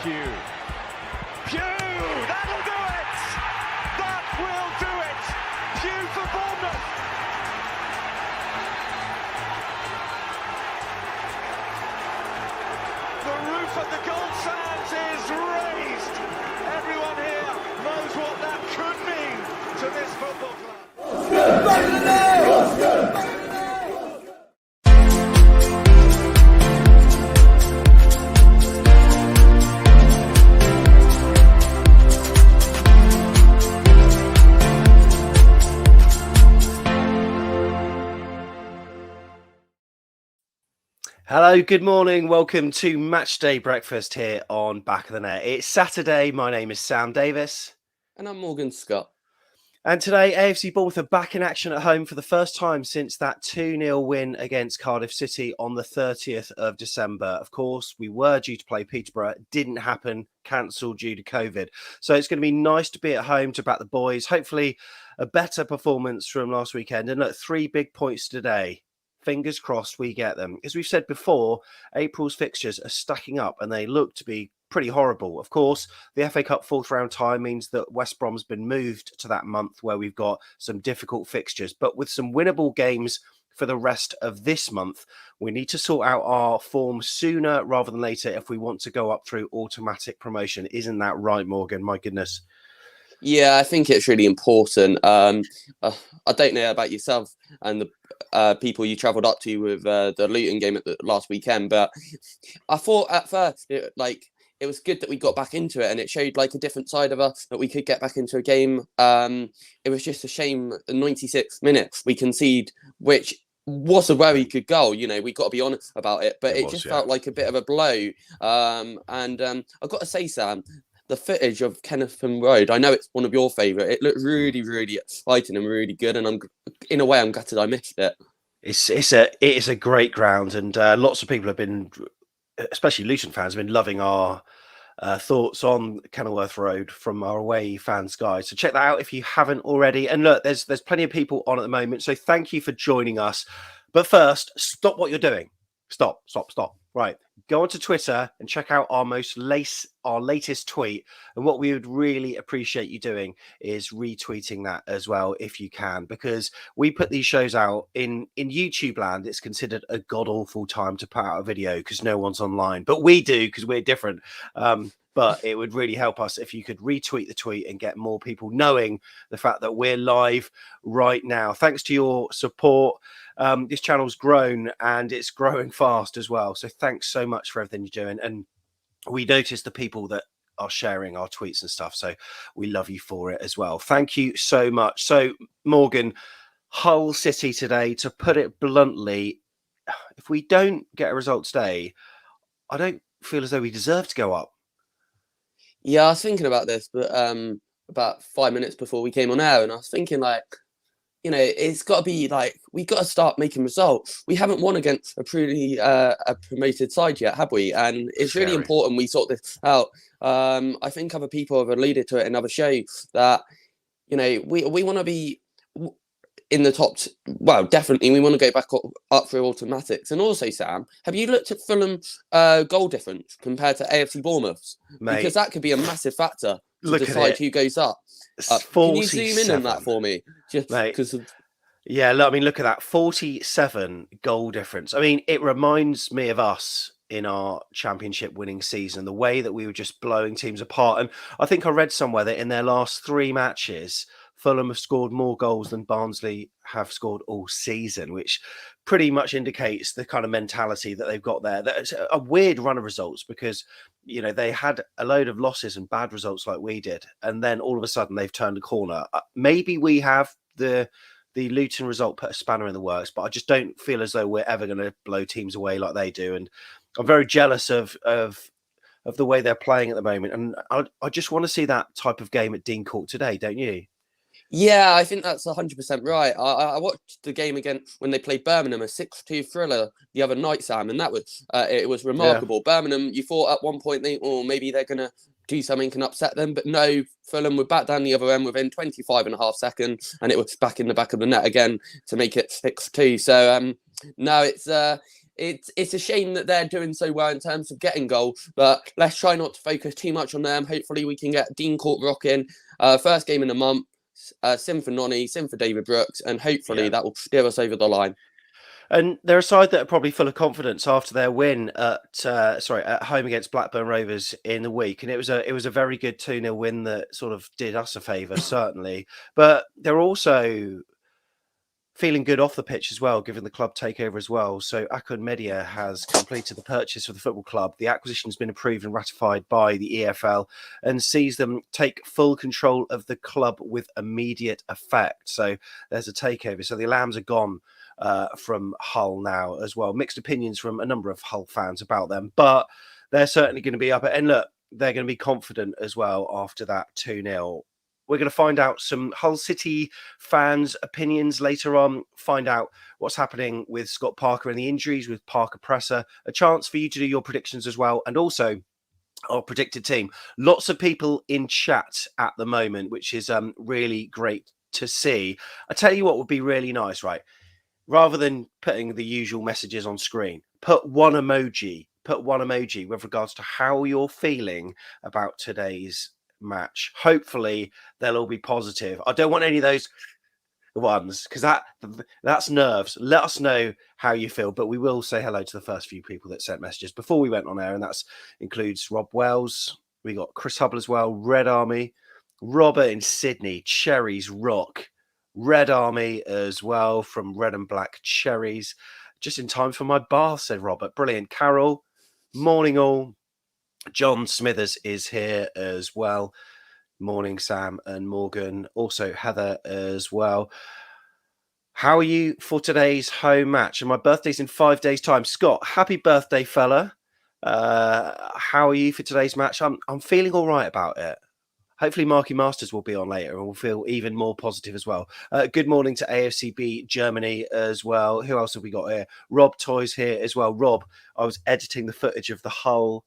Pugh. That'll do it! That will do it! Pugh for Bournemouth! The roof of the Gold Sands is raised! Everyone here knows what that could mean to this football club. Hello, good morning. Welcome to Matchday breakfast here on Back of the Net. It's Saturday. My name is Sam Davis. And I'm Morgan Scott. And today, AFC Bournemouth are back in action at home for the first time since that 2-0 win against Cardiff City on the 30th of December. Of course, we were due to play Peterborough. It didn't happen, cancelled due to COVID. So it's going to be nice to be at home to back the boys. Hopefully, a better performance from last weekend. And look, 3 big points today. Fingers crossed we get them. As we've said before, April's fixtures are stacking up and they look to be pretty horrible. Of course, the FA Cup fourth round tie means that West Brom's been moved to that month where we've got some difficult fixtures. But with some winnable games for the rest of this month, we need to sort out our form sooner rather than later if we want to go up through automatic promotion. Isn't that right, Morgan? My goodness. Yeah, I think it's really important. I don't know about yourself and the people you travelled up to with the Luton game at the last weekend, but I thought at first it was good that we got back into it and it showed like a different side of us that we could get back into a game. It was just a shame, the 96th minute we concede, which was a very good goal. You know, we got to be honest about it, but it just felt like a bit of a blow. And I've got to say, Sam, the footage of Kennetham Road, I know it's one of your favourite. It looked really, really exciting and really good. And in a way, I'm gutted I missed it. It is a great ground, and lots of people have been, especially Luton fans, have been loving our thoughts on Kenilworth Road from our away fans guide. So check that out if you haven't already. And look, there's plenty of people on at the moment. So thank you for joining us. But first, stop what you're doing. Stop. Right. Go onto Twitter and check out our latest tweet. And what we would really appreciate you doing is retweeting that as well, if you can, because we put these shows out in YouTube land. It's considered a god awful time to put out a video because no one's online, but we do because we're different. But it would really help us if you could retweet the tweet and get more people knowing the fact that we're live right now. Thanks to your support. This channel's grown and it's growing fast as well. So thanks so much for everything you're doing. And we notice the people that are sharing our tweets and stuff. So we love you for it as well. Thank you so much. So Morgan, Hull City today, to put it bluntly, if we don't get a result today, I don't feel as though we deserve to go up. Yeah, I was thinking about this, but about 5 minutes before we came on air, and I was thinking, like, you know, it's got to be like we got to start making results. We haven't won against a pretty a promoted side yet, have we? And it's really important we sort this out. I think other people have alluded to it in other shows that, you know, we want to be in the top. Well, definitely, we want to go back up through automatics. And also, Sam, have you looked at Fulham's goal difference compared to AFC Bournemouth's? Mate, because that could be a massive factor to decide who goes up. Can you zoom in on that for me? Just because of... Yeah, look, I mean, look at that 47 goal difference. I mean, it reminds me of us in our championship winning season, the way that we were just blowing teams apart. And I think I read somewhere that in their last 3 matches, Fulham have scored more goals than Barnsley have scored all season, which pretty much indicates the kind of mentality that they've got there. That's a weird run of results because, you know, they had a load of losses and bad results like we did. And then all of a sudden they've turned a corner. Maybe we have the Luton result put a spanner in the works, but I just don't feel as though we're ever going to blow teams away like they do. And I'm very jealous of the way they're playing at the moment. And I just want to see that type of game at Dean Court today, don't you? Yeah, I think that's 100% right. I watched the game again when they played Birmingham, a 6-2 thriller the other night, Sam, and that was it was remarkable. Yeah. Birmingham, you thought at one point maybe they're going to do something and upset them, but no, Fulham were back down the other end within 25.5 seconds, and it was back in the back of the net again to make it 6-2. So no, it's a shame that they're doing so well in terms of getting goals, but let's try not to focus too much on them. Hopefully we can get Dean Court rocking. First game in a month. Sim for Nonny, sim for David Brooks, and hopefully that will steer us over the line. And they're a side that are probably full of confidence after their win at home against Blackburn Rovers in the week, and it was a very good 2-0 win that sort of did us a favour, certainly. But they're also feeling good off the pitch as well, given the club takeover as well. So Akun Media has completed the purchase of the football club. The acquisition has been approved and ratified by the EFL and sees them take full control of the club with immediate effect. So there's a takeover. So the Lambs are gone from Hull now as well. Mixed opinions from a number of Hull fans about them, but they're certainly going to be up. And look, they're going to be confident as well after that 2-0. We're going to find out some Hull City fans' opinions later on, find out what's happening with Scott Parker and the injuries with Parker Presser, a chance for you to do your predictions as well, and also our predicted team. Lots of people in chat at the moment, which is really great to see. I tell you what would be really nice, right? Rather than putting the usual messages on screen, put one emoji with regards to how you're feeling about today's match. Hopefully they'll all be positive. I don't want any of those ones because that's nerves. Let us know how you feel, but we will say hello to the first few people that sent messages before we went on air, and that includes Rob Wells. We got Chris Hubble as well, Red Army, Robert in Sydney, Cherries Rock, Red Army as well from Red and Black Cherries. Just in time for my bath, said Robert. Brilliant. Carol, morning all. John Smithers is here as well. Morning, Sam and Morgan. Also, Heather as well. How are you for today's home match? And my birthday's in 5 days' time. Scott, happy birthday, fella. How are you for today's match? I'm feeling all right about it. Hopefully, Marky Masters will be on later and we'll feel even more positive as well. Good morning to AFCB Germany as well. Who else have we got here? Rob Toys here as well. Rob, I was editing the footage of the Hull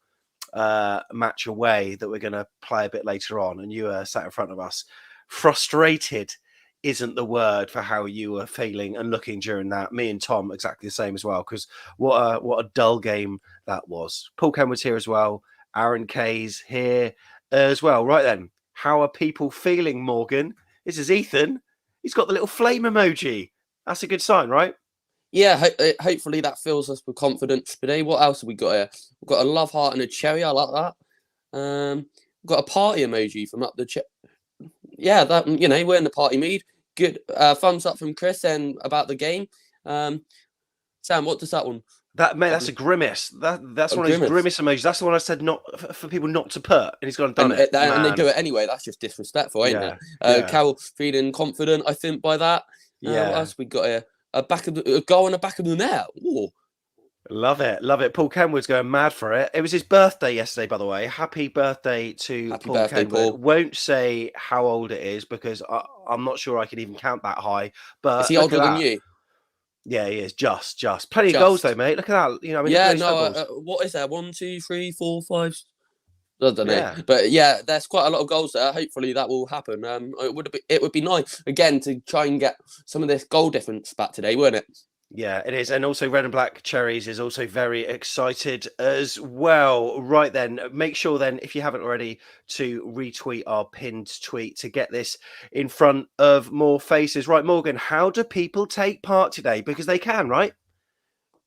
match away that we're going to play a bit later on, and you sat in front of us. Frustrated isn't the word for how you were feeling and looking during that. Me and Tom exactly the same as well, because what a dull game that was. Paul Kenwood's here as well. Aaron Kay's here as well. Right then, how are people feeling, Morgan? This is Ethan. He's got the little flame emoji. That's a good sign, right? Yeah, hopefully that fills us with confidence today. What else have we got here? We've got a love heart and a cherry. I like that. We've got a party emoji from up the yeah, that, you know, we're in the party mood. Good. Thumbs up from Chris and about the game. Sam, what does that one? That mate, that's a grimace. That's one of those grimace emojis. That's the one I said not for people not to put, and he's gone and done it. And they do it anyway. That's just disrespectful, ain't it? Carol feeling confident, I think, by that. Yeah. What else we got here? A goal on the back of the net. Ooh. Love it, love it. Paul Kenwood's going mad for it. It was his birthday yesterday, by the way. Happy birthday to Paul Kenwood. Paul. Won't say how old it is because I'm not sure I can even count that high. But is he older than you? Yeah, he is. Just plenty of goals though, mate. Look at that. You know, I mean, yeah, no. What is there? 1, 2, 3, 4, 5. I don't know, but yeah, there's quite a lot of goals there. Hopefully that will happen. It would be nice again to try and get some of this goal difference back today, wouldn't it? Yeah, it is. And also Red and Black Cherries is also very excited as well. Right then, make sure then, if you haven't already, to retweet our pinned tweet to get this in front of more faces. Right, Morgan, how do people take part today? Because they can, right?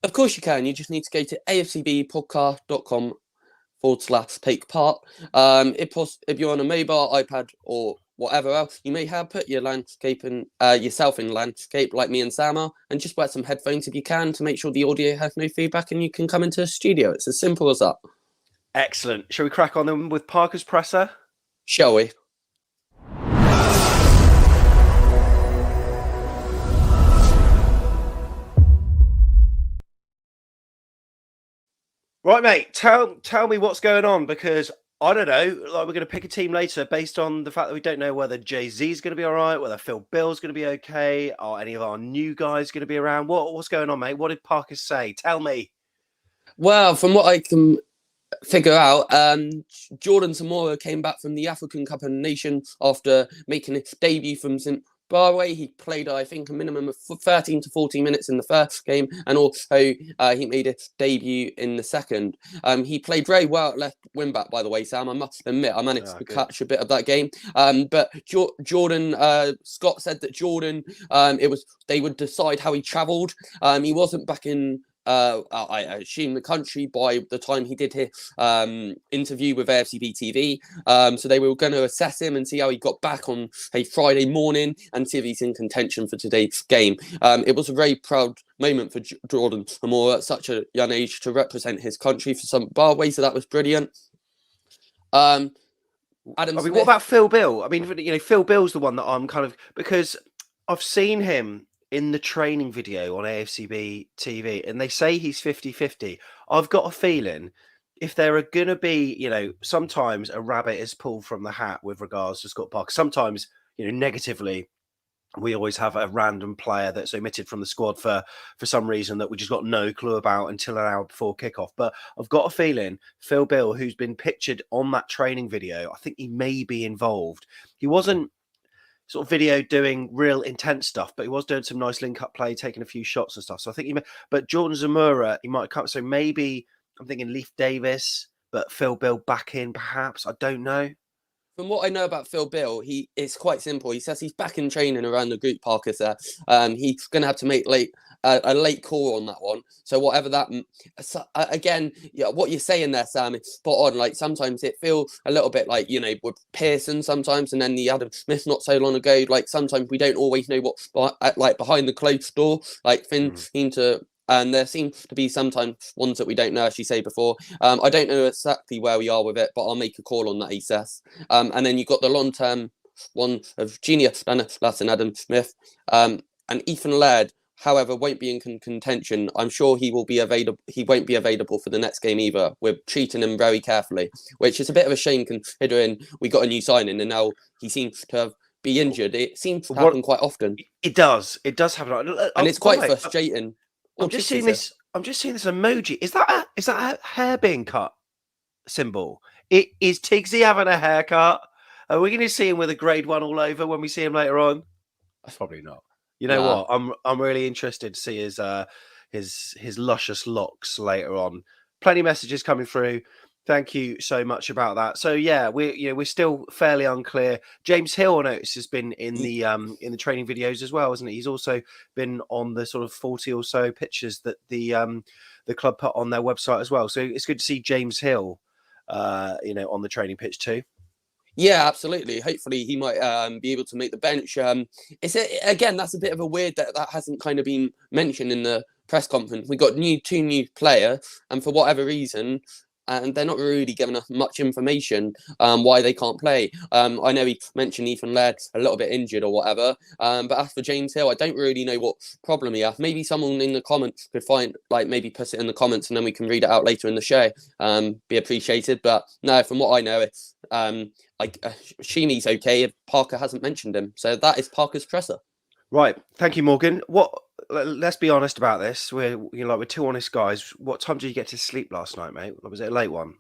Of course you can. You just need to go to afcbpodcast.com/take part. If you're on a mobile, iPad, or whatever else, you may have put your landscape and yourself in landscape like me and Sam are, and just wear some headphones if you can to make sure the audio has no feedback and you can come into the studio. It's as simple as that. Excellent. Shall we crack on then with Parker's presser? Shall we? Right, mate, tell me what's going on, because I don't know, like we're going to pick a team later based on the fact that we don't know whether Jay-Z's going to be all right, whether Phil Bill's going to be okay, or any of our new guys going to be around. What's going on, mate? What did Parker say? Tell me. Well, from what I can figure out, Jordan Zamora came back from the African Cup of Nations after making his debut from St. Barway, he played, I think, a minimum of 13 to 14 minutes in the first game, and also he made his debut in the second. He played very well at left wing back, by the way, Sam. I must admit, I managed to catch a bit of that game. But Jordan, Scott said that Jordan, they would decide how he travelled. He wasn't back in. I assume the country by the time he did his interview with AFCB TV. So they were going to assess him and see how he got back on a Friday morning and see if he's in contention for today's game. It was a very proud moment for Jordan Amora at such a young age to represent his country for some Barway, so that was brilliant. Adam Smith. What about Phil Bill? I mean, Phil Bill's the one that I'm kind of, because I've seen him in the training video on AFCB TV, and they say he's 50-50. I've got a feeling if there are going to be, sometimes a rabbit is pulled from the hat with regards to Scott Parker. Sometimes, negatively, we always have a random player that's omitted from the squad for some reason that we just got no clue about until an hour before kickoff. But I've got a feeling Phil Bill, who's been pictured on that training video, I think he may be involved. He wasn't sort of video doing real intense stuff, but he was doing some nice link up play, taking a few shots and stuff. So I think but Jordan Zamora, he might come. So maybe I'm thinking Leif Davis, but Phil Bill back in perhaps. I don't know. From what I know about Phil Bill, it's quite simple. He says he's back in training around the group, Parker said. He's going to have to make a late call on that one. So whatever that... again, what you're saying there, Sam, is spot on. Like, sometimes it feels a little bit like, with Pearson sometimes, and then the Adam Smith not so long ago. Like, sometimes we don't always know what's behind the closed door. Like, things seem to... And there seem to be sometimes ones that we don't know, as you say before. I don't know exactly where we are with it, but I'll make a call on that, he says. And then you've got the long-term one of Junior Stanislas and Adam Smith. And Ethan Laird, however, won't be in contention. I'm sure he will be available. He won't be available for the next game either. We're treating him very carefully, which is a bit of a shame considering we got a new signing and now he seems to be injured. It seems to happen quite often. It does. It does happen. And it's quite frustrating. I'm just seeing this emoji. Is that a hair being cut symbol? Is Tigsy having a haircut? Are we going to see him with a grade 1 all over when we see him later on? Probably not. You know what? I'm really interested to see his luscious locks later on. Plenty of messages coming through. Thank you so much about that. So yeah, we're still fairly unclear. James Hill, I noticed, has been in the training videos as well, hasn't he? He's also been on the sort of 40 or so pictures that the club put on their website as well. So it's good to see James Hill, on the training pitch too. Yeah, absolutely. Hopefully he might be able to make the bench. Again, that's a bit of a weird that hasn't kind of been mentioned in the press conference. We got two new players, and for whatever reason, and they're not really giving us much information why they can't play. I know he mentioned Ethan Laird a little bit injured or whatever, but as for James Hill, I don't really know what problem he has. Maybe someone in the comments could maybe put it in the comments and then we can read it out later in the show. Be appreciated. But no, from what I know, it's assume he's okay if Parker hasn't mentioned him. So that is Parker's presser. Right. Thank you, Morgan. Let's be honest about this. We're two honest guys. What time did you get to sleep last night, mate? Was it a late one?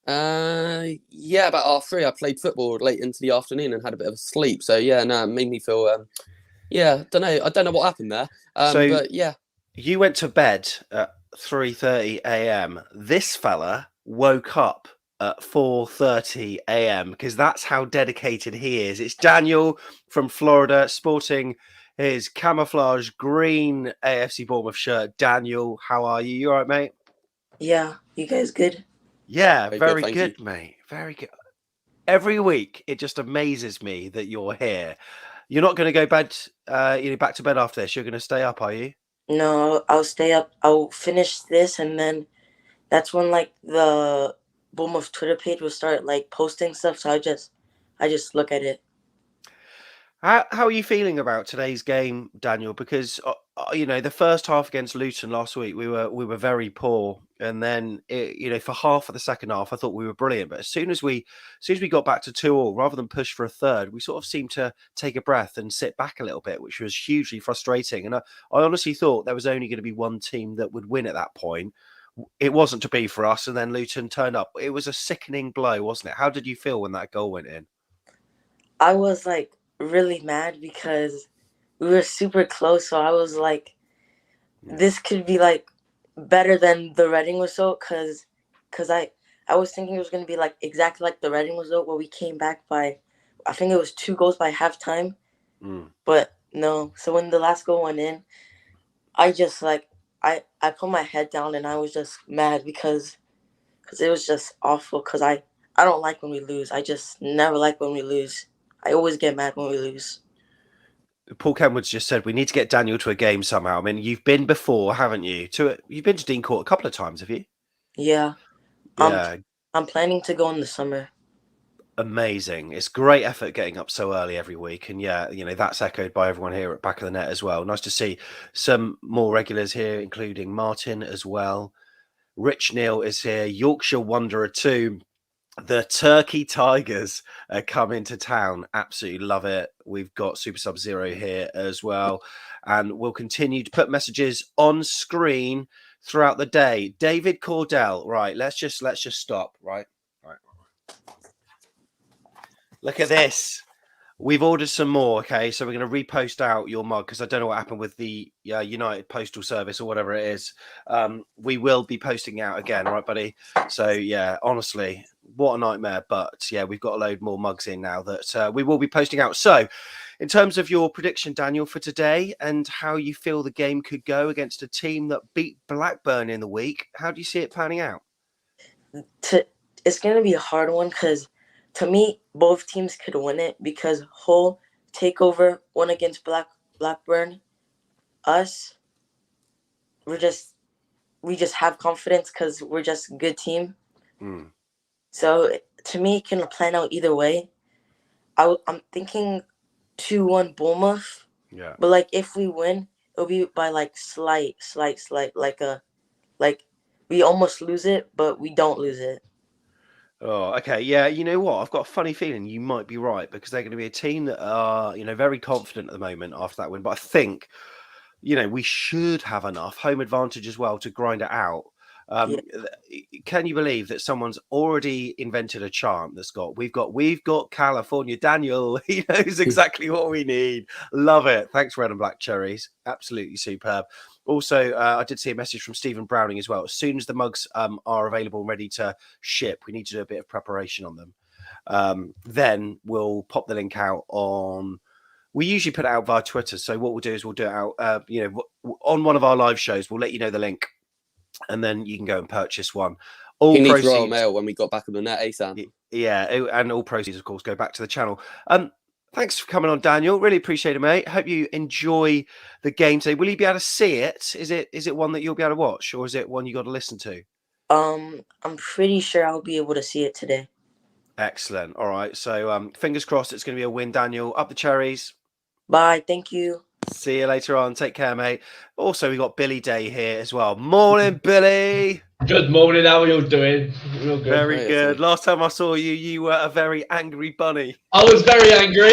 Yeah, about 3:30. I played football late into the afternoon and had a bit of a sleep. So yeah, no, it made me feel I don't know what happened there. But yeah. You went to bed at 3:30 a.m. This fella woke up at 4:30 a.m. because that's how dedicated he is. It's Daniel from Florida, sporting his camouflage green AFC Bournemouth shirt. Daniel, how are you? You all right, mate? Yeah, you guys good? Yeah, very good, mate. Very good. Every week, it just amazes me that you're here. You're not going to go back to bed after this. You're going to stay up, are you? No, I'll stay up. I'll finish this, and then that's when the Bournemouth Twitter page will start posting stuff. So I just look at it. How are you feeling about today's game, Daniel? Because the first half against Luton last week, we were very poor, and then for half of the second half, I thought we were brilliant. But as soon as we got back to 2-2, rather than push for a third, we sort of seemed to take a breath and sit back a little bit, which was hugely frustrating. And I honestly thought there was only going to be one team that would win at that point. It wasn't to be for us, and then Luton turned up. It was a sickening blow, wasn't it? How did you feel when that goal went in? I was really mad because we were super close. So I was like, this could be like better than the Reading result because I was thinking it was going to be like exactly like the Reading result where we came back by, I think it was 2 goals by halftime. But no. So when the last goal went in, I just like, I put my head down and I was just mad because it was just awful because I don't like when we lose. I just never like when we lose. I always get mad when we lose. Paul Kenwood's just said we need to get Daniel to a game somehow. I mean, you've been before, haven't you? You've been to Dean Court a couple of times, have you? Yeah. Yeah. I'm planning to go in the summer. Amazing. It's great effort getting up so early every week. And yeah, that's echoed by everyone here at Back of the Net as well. Nice to see some more regulars here, including Martin as well. Rich Neal is here. Yorkshire Wanderer 2. The Turkey Tigers come into town. Absolutely love it. We've got Super Sub Zero here as well. And we'll continue to put messages on screen throughout the day. David Cordell. Right, let's just stop. Right. Look at this. We've ordered some more, okay? So we're going to repost out your mug because I don't know what happened with the United Postal Service or whatever it is. We will be posting out again, right, buddy? So, yeah, honestly, what a nightmare. But, yeah, we've got a load more mugs in now that we will be posting out. So, in terms of your prediction, Daniel, for today and how you feel the game could go against a team that beat Blackburn in the week, how do you see it panning out? It's going to be a hard one because, to me, both teams could win it because Hull Takeover won against Blackburn. Us, we just have confidence because we're just a good team. So to me, it can plan out either way. I'm thinking 2-1 Bournemouth. Yeah. But like if we win, it'll be by like slight, like we almost lose it, but we don't lose it. Oh, okay. Yeah, you know what? I've got a funny feeling you might be right because they're going to be a team that are, very confident at the moment after that win. But I think, we should have enough home advantage as well to grind it out. Can you believe that someone's already invented a chant that's we've got California. Daniel, he knows exactly what we need. Love it. Thanks, Red and Black Cherries. Absolutely superb. Also, I did see a message from Stephen Browning as well. As soon as the mugs are available and ready to ship, we need to do a bit of preparation on them. Then we'll pop the link out on. We usually put it out via Twitter. So what we'll do is we'll do it out, on one of our live shows. We'll let you know the link, and then you can go and purchase one. All proceeds. Royal Mail when we got back on the net, Sam. Yeah, and all proceeds, of course, go back to the channel. Thanks for coming on, Daniel. Really appreciate it, mate. Hope you enjoy the game today. Will you be able to see it? Is it one that you'll be able to watch, or is it one you got to listen to? I'm pretty sure I'll be able to see it today. Excellent. All right. So fingers crossed it's going to be a win, Daniel. Up the Cherries. Bye. Thank you. See you later on. Take care, mate. Also, we got Billy Day here as well. Morning, Billy. Good morning. How are you doing? Real good. Very good. Last time I saw you, you were a very angry bunny. I was very angry.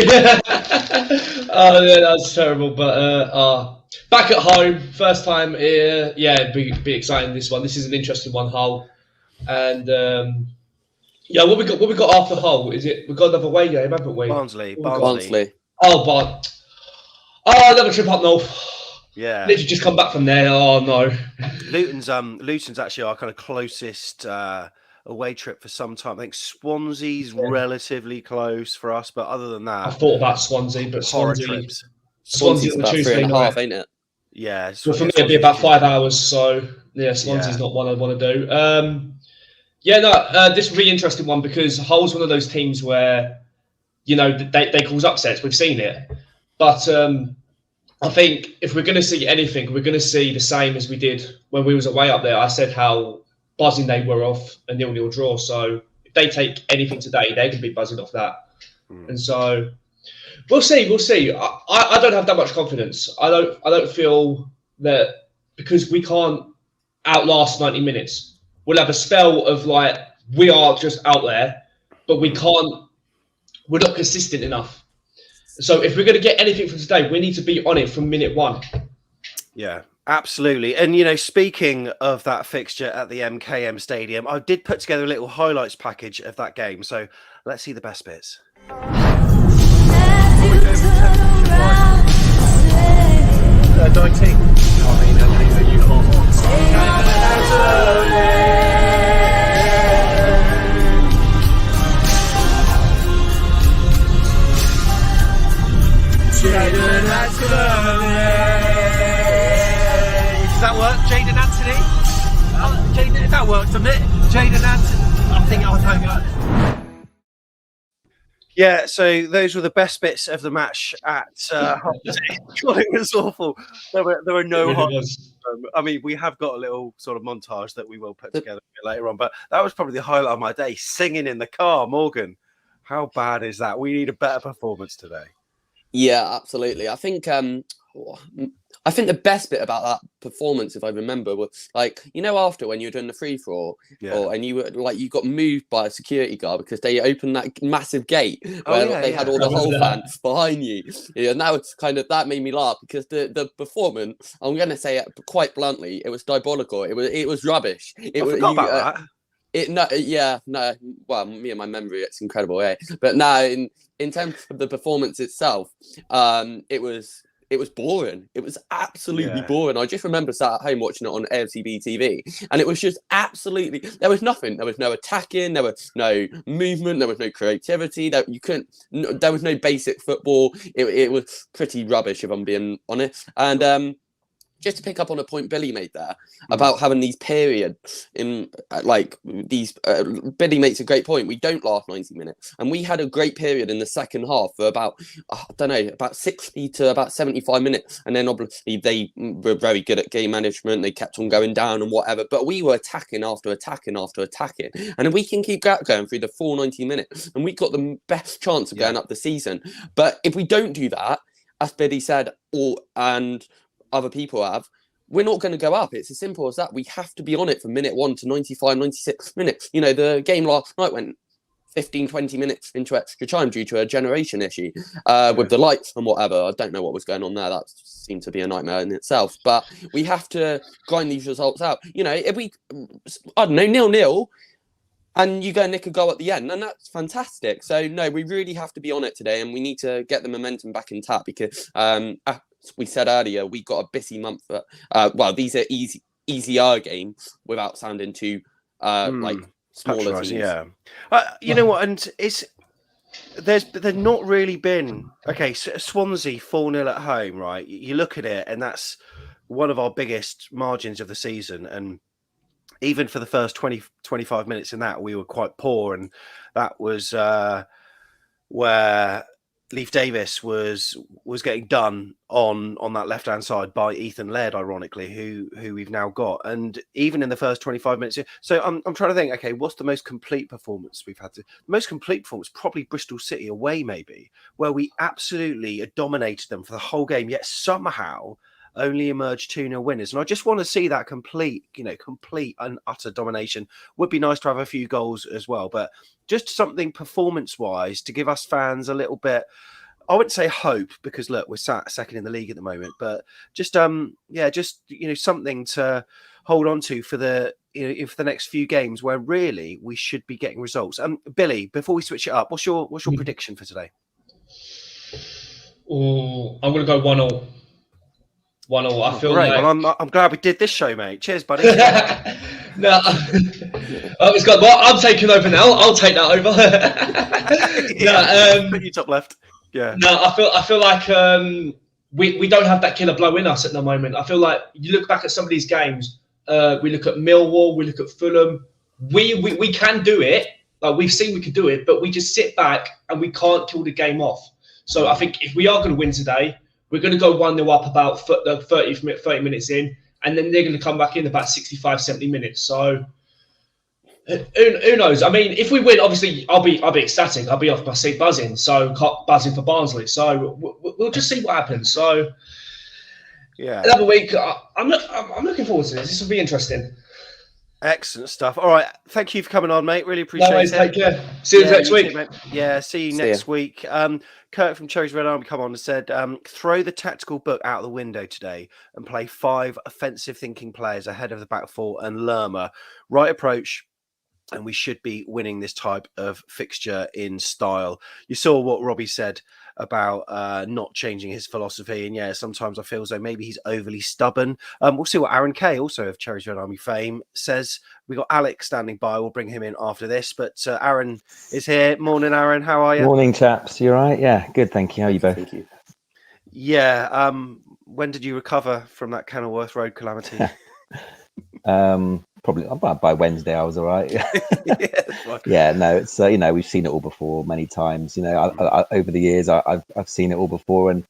Oh, yeah, that's terrible. But back at home, first time here. Yeah, be exciting. This one. This is an interesting one, Hull. And yeah, what we got after Hull? Is it we got another away game, haven't we? Barnsley. Oh, another trip up north. Yeah, literally just come back from there. Oh no. Luton's actually our kind of closest away trip for some time. I think Swansea's relatively close for us, but other than that, I thought about Swansea, but Swansea's on the Tuesday night, ain't it? Yeah. Well, for me, it'd be about 5 hours. So yeah, Swansea's not one I want to do. This will be an interesting one because Hull's one of those teams where they cause upsets. We've seen it, but I think if we're going to see anything, we're going to see the same as we did when we was away up there. I said how buzzing they were off a 0-0 draw. So if they take anything today, they can be buzzing off that. And so we'll see. I don't have that much confidence. I don't feel that because we can't outlast 90 minutes. We'll have a spell of like we are just out there, but we're not consistent enough. So if we're going to get anything from today, we need to be on it from minute one. Yeah, absolutely. And, speaking of that fixture at the MKM Stadium, I did put together a little highlights package of that game. So let's see the best bits. 19. Does that work, Jaden Anthony? Jaden, that worked, doesn't it? Jaden Anthony. I think I'll hang on. Yeah, so those were the best bits of the match at God, it was awful. There were no highlights. I mean, we have got a little sort of montage that we will put together a bit later on, but that was probably the highlight of my day, singing in the car. Morgan, how bad is that? We need a better performance today. Yeah, absolutely. I think the best bit about that performance, if I remember, was like, you know, after when you were doing the free for all, and you were like, you got moved by a security guard because they opened that massive gate where they had all the whole fans behind you. Yeah, and that was that made me laugh because the performance, I'm going to say it quite bluntly, it was diabolical. It was rubbish. I forgot about that. Well, me and my memory, it's incredible, But no, in terms of the performance itself, it was boring. It was absolutely boring. I just remember sat at home watching it on AFCB TV, and it was just absolutely. There was nothing. There was no attacking. There was no movement. There was no creativity. There was no basic football. It was pretty rubbish, if I'm being honest. And just to pick up on a point Billy made there about having these periods in Billy makes a great point. We don't last 90 minutes, and we had a great period in the second half for about 60 to about 75 minutes, and then obviously they were very good at game management. They kept on going down and whatever, but we were attacking after attacking after attacking, and we can keep going through the full 90 minutes, and we got the best chance of going up the season. But if we don't do that, as Billy said, and other people have, we're not going to go up. It's as simple as that. We have to be on it from minute 1 to 95, 96 minutes. You know, the game last night went 15, 20 minutes into extra time due to a generation issue with the lights and whatever. I don't know what was going on there. That seemed to be a nightmare in itself. But we have to grind these results out. You know, if we, 0-0, and you go nick a goal at the end, and that's fantastic. So, no, we really have to be on it today, and we need to get the momentum back in tap because we said earlier, we got a busy month. These are easier games without sounding too smaller teams. Yeah, you know what? And there's not really been Swansea 4-0 at home, right? You look at it, and that's one of our biggest margins of the season. And even for the first 20-25 minutes in that, we were quite poor, and that was where Leif Davis was getting done on that left hand side by Ethan Laird, ironically, who we've now got. And even in the first 25 minutes, so I'm trying to think. Okay, what's the most complete performance we've had? The most complete performance probably Bristol City away, maybe, where we absolutely dominated them for the whole game, yet somehow only emerged 2-0 winners. And I just want to see that complete and utter domination. Would be nice to have a few goals as well, but just something performance-wise to give us fans a little bit, I wouldn't say hope, because look, we're sat second in the league at the moment, but just something to hold on to for the for the next few games where really we should be getting results. Billy, before we switch it up, what's your prediction for today? Oh, I'm going to go 1-0. 1-0. I feel great. like... Well, I'm glad we did this show, mate. Cheers, buddy. No, it's got. Well, I'm taking over now. I'll take that over. Put you top left. Yeah. No, I feel like we don't have that killer blow in us at the moment. I feel like you look back at some of these games. We look at Millwall. We look at Fulham. We can do it. Like we've seen, we can do it, but we just sit back and we can't kill the game off. So I think if we are going to win today, we're going to go 1-0 up about 30 minutes in, and then they're going to come back in about 65, 70 minutes. So who knows? I mean, if we win, obviously, I'll be ecstatic. I'll be off my seat buzzing. So buzzing for Barnsley. So we'll just see what happens. So yeah, another week. I'm looking forward to this. This will be interesting. Excellent stuff. All right, thank you for coming on, mate. Really appreciate it. Take care. See you next week. Too, see you next week. Kurt from Cherries Red Army come on and said, throw the tactical book out the window today and play 5 offensive thinking players ahead of the back four and Lerma. Right approach, and we should be winning this type of fixture in style. You saw what Robbie said about not changing his philosophy, and yeah, sometimes I feel as though maybe he's overly stubborn. We'll see what Aaron Kay, also of Cherries Red Army fame, says. We got Alex standing by. We'll bring him in after this, but Aaron is here. Morning, Aaron. How are you? Morning, chaps. You all right? Yeah, good. Thank you. How are you both? Thank you. Yeah. When did you recover from that Kenilworth Road calamity? Probably by Wednesday I was all right. Yeah, no, it's we've seen it all before many times. I, over the years I've seen it all before, and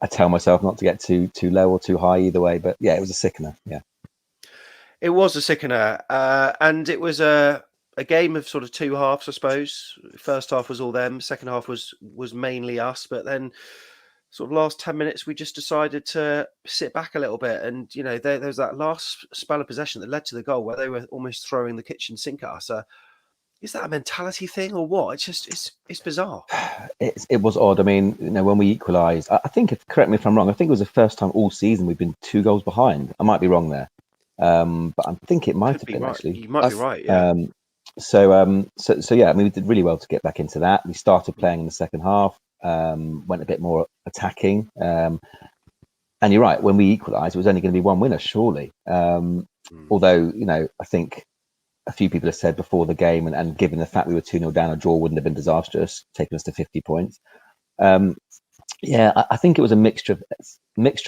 I tell myself not to get too low or too high either way. But yeah, it was a sickener. Yeah, it was a sickener, and it was a game of sort of two halves, I suppose. First half was all them. Second half was mainly us, but then sort of last 10 minutes, we just decided to sit back a little bit. And, there was that last spell of possession that led to the goal where they were almost throwing the kitchen sink at us. Is that a mentality thing or what? It's bizarre. It was odd. I mean, when we equalised, I think, correct me if I'm wrong, I think it was the first time all season we've been 2 goals behind. I might be wrong there. But I think it might have been right. actually. You might be right, yeah. So yeah, I mean, we did really well to get back into that. We started playing in the second half. Went a bit more attacking, and you're right, when we equalised it was only going to be one winner surely, although I think a few people have said before the game, and given the fact we were 2-0 down, a draw wouldn't have been disastrous, taking us to 50 points. I think it was a mixture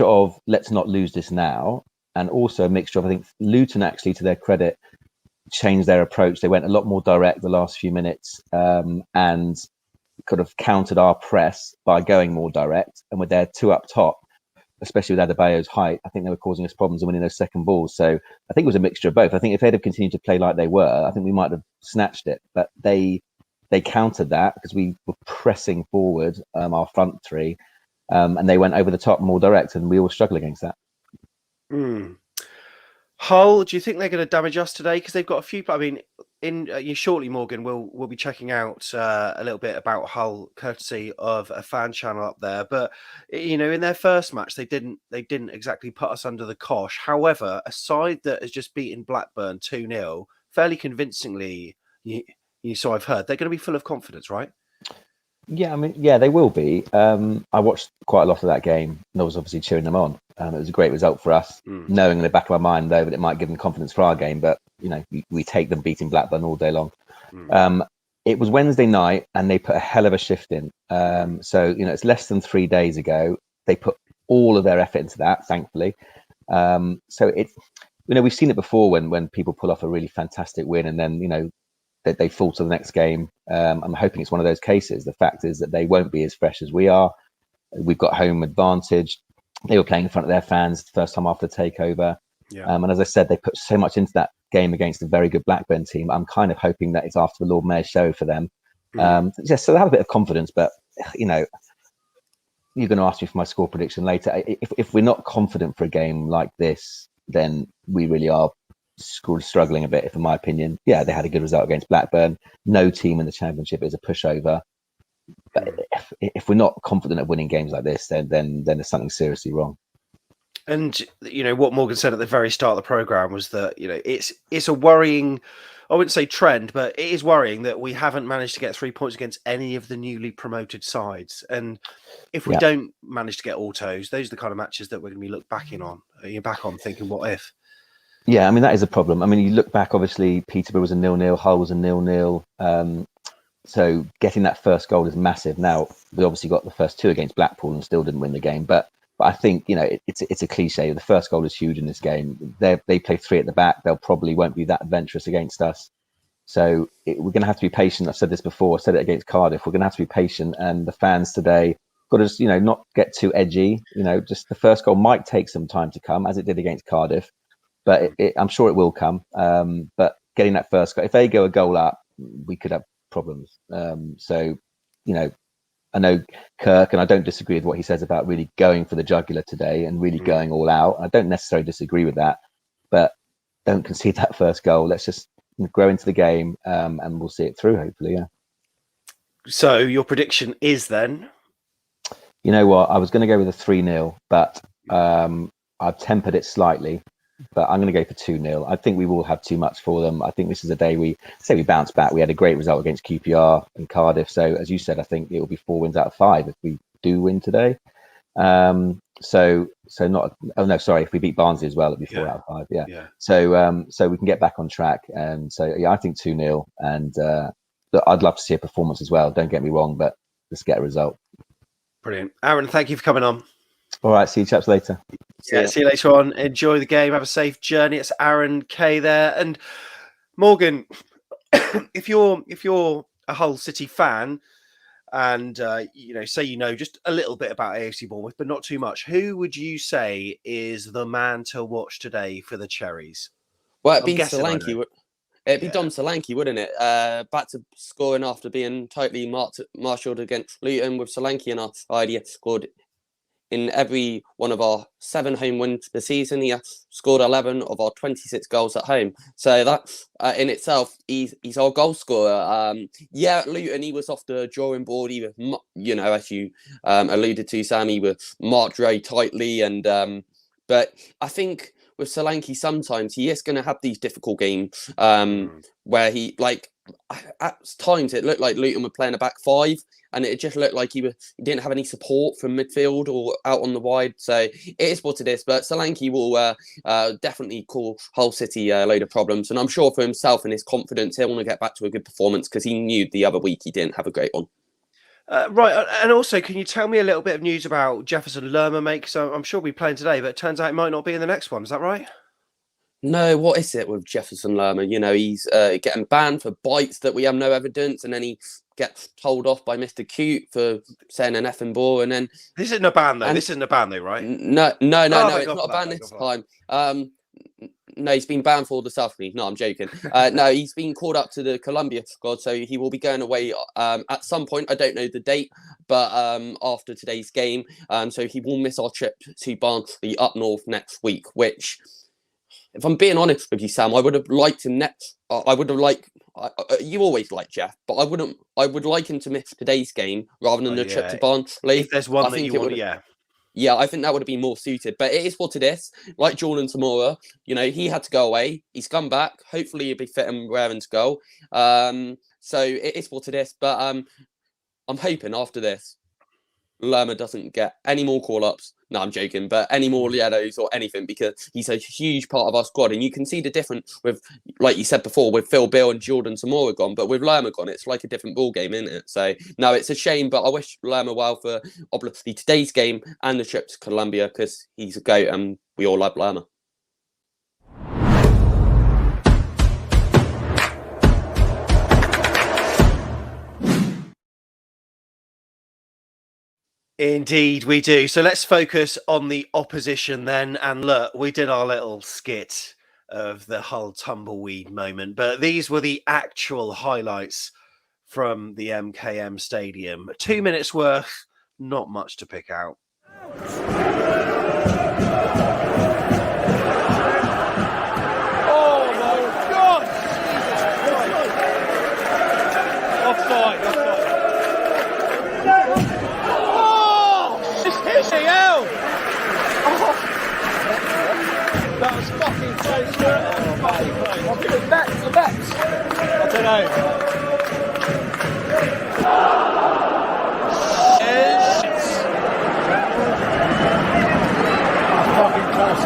of let's not lose this now, and also a mixture of, I think Luton, actually, to their credit, changed their approach. They went a lot more direct the last few minutes, and could have countered our press by going more direct, and with their 2 up top, especially with Adebayo's height, I think they were causing us problems and winning those second balls. So I think it was a mixture of both. I think if they'd have continued to play like they were, I think we might have snatched it, but they countered that because we were pressing forward, our front three, and they went over the top more direct, and we all struggle against that. Hull, do you think they're going to damage us today? Because they've got a few. I mean, shortly, Morgan, we'll be checking out a little bit about Hull, courtesy of a fan channel up there. But in their first match, they didn't exactly put us under the cosh. However, a side that has just beaten Blackburn 2-0 fairly convincingly, so I've heard, they're going to be full of confidence, right? Yeah, I mean, yeah, they will be. I watched quite a lot of that game, and I was obviously cheering them on. It was a great result for us, knowing in the back of my mind, though, that it might give them confidence for our game. But, we take them beating Blackburn all day long. It was Wednesday night, and they put a hell of a shift in. So, it's less than 3 days ago. They put all of their effort into that, thankfully. So we've seen it before when people pull off a really fantastic win, and then, they fall to the next game. I'm hoping it's one of those cases. The fact is that they won't be as fresh as we are. We've got home advantage. They were playing in front of their fans the first time after the takeover. Yeah. And as I said, they put so much into that game against a very good Blackburn team. I'm kind of hoping that it's after the Lord Mayor's show for them. So they have a bit of confidence, but, you're going to ask me for my score prediction later. If we're not confident for a game like this, then we really are struggling a bit, in my opinion. Yeah, they had a good result against Blackburn. No team in the Championship is a pushover. But if we're not confident of winning games like this, then there's something seriously wrong. And what Morgan said at the very start of the programme was that it's a worrying, I wouldn't say trend, but it is worrying that we haven't managed to get 3 points against any of the newly promoted sides. And if we don't manage to get autos, those are the kind of matches that we're going to be back on thinking, what if? Yeah, I mean, that is a problem. I mean, you look back, obviously, Peterborough was a 0-0, Hull was a 0-0. So getting that first goal is massive. Now, we obviously got the first 2 against Blackpool and still didn't win the game. But I think, it's a cliche. The first goal is huge in this game. They play 3 at the back. They'll probably won't be that adventurous against us. So we're going to have to be patient. I've said this before. I said it against Cardiff. We're going to have to be patient. And the fans today got to just, not get too edgy. Just the first goal might take some time to come, as it did against Cardiff. But I'm sure it will come. But getting that first goal, if they go a goal up, we could have problems. So, I know Kirk, and I don't disagree with what he says about really going for the jugular today and really going all out. I don't necessarily disagree with that, but don't concede that first goal. Let's just grow into the game, and we'll see it through, hopefully. Yeah. So your prediction is then? You know what? I was going to go with a 3-0, but I've tempered it slightly. but I'm going to go for 2-0. I think we will have too much for them. I think this is a day we bounce back. We had a great result against QPR and Cardiff. So as you said, I think it will be 4 wins out of 5 if we do win today. If we beat Barnsley as well, it'll be 4 out of 5. Yeah. So we can get back on track. And so, I think 2-0. And I'd love to see a performance as well. Don't get me wrong, but let's get a result. Brilliant. Aaron, thank you for coming on. All right. See you chaps later. See you later on. Enjoy the game. Have a safe journey. It's Aaron K there. And Morgan, if you're a Hull City fan and say just a little bit about AFC Bournemouth, but not too much, who would you say is the man to watch today for the Cherries? Well, it'd be Solanke. It'd be Dom Solanke, wouldn't it? Back to scoring after being totally marshalled against Luton, with Solanke in our idea scored in every one of our 7 home wins this season. He scored 11 of our 26 goals at home. So that in itself, he's our goal scorer. At Luton, he was off the drawing board. He was, as you alluded to, Sam, he was marked very tightly. And but I think with Solanke, sometimes he is going to have these difficult games where he, at times it looked like Luton were playing a back 5, and it just looked like he didn't have any support from midfield or out on the wide. So it is what it is. But Solanke will definitely cause Hull City a load of problems. And I'm sure for himself and his confidence, he'll want to get back to a good performance, because he knew the other week he didn't have a great one. Right. And also, can you tell me a little bit of news about Jefferson Lerma, mate? Because I'm sure we'll be playing today, but it turns out it might not be in the next one. Is that right? No, what is it with Jefferson Lerma? He's getting banned for bites that we have no evidence, and then he gets told off by Mr. Cute for saying an effing ball, and then this isn't a ban though. This isn't a ban though, right? No, it's not a ban this time. No, he's been banned for all the stuff. No, I'm joking. No, he's been called up to the Colombia squad, so he will be going away at some point. I don't know the date, but after today's game, so he will miss our trip to Barnsley up north next week. Which, if I'm being honest with you, Sam, I would have liked him next. I would have liked. You always like Jeff, but I wouldn't. I would like him to miss today's game rather than the trip to Barnsley. If there's one that you want, Yeah, I think that would have been more suited. But it is what it is. Like Jordan Tamora, he had to go away. He's come back. Hopefully he'll be fit and raring to go. So it is what it is. But I'm hoping after this, Lerma doesn't get any more call-ups. No, I'm joking. But any more yellows or anything, because he's a huge part of our squad. And you can see the difference with, like you said before, with Phil Bill and Jordan Tamora gone. But with Lerma gone, it's like a different ball game, isn't it? So, no, it's a shame. But I wish Lerma well for, obviously, today's game and the trip to Colombia, because he's a goat and we all love Lerma. Indeed, we do. So let's focus on the opposition then. And look, we did our little skit of the Hull tumbleweed moment, but these were the actual highlights from the MKM Stadium. 2 minutes worth, not much to pick out. Oh my God! Offside. HCL! That was fucking close. The bets. I don't know. Fucking close.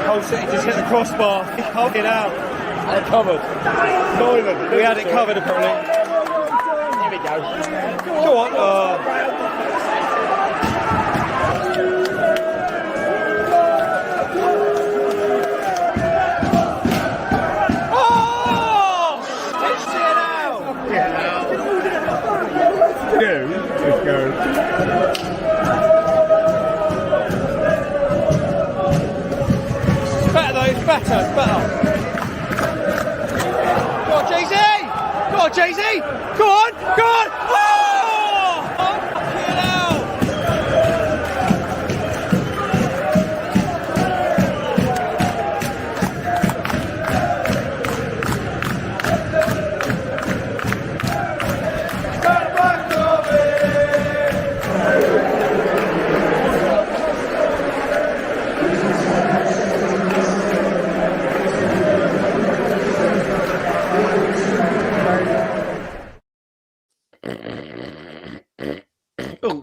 Hull City just hit the crossbar. Hold it out. And covered. Not even. We had it covered apparently. Here we go. Go on. It's better. Go on, Jay-Z! Go on! Oh! Fucking hell!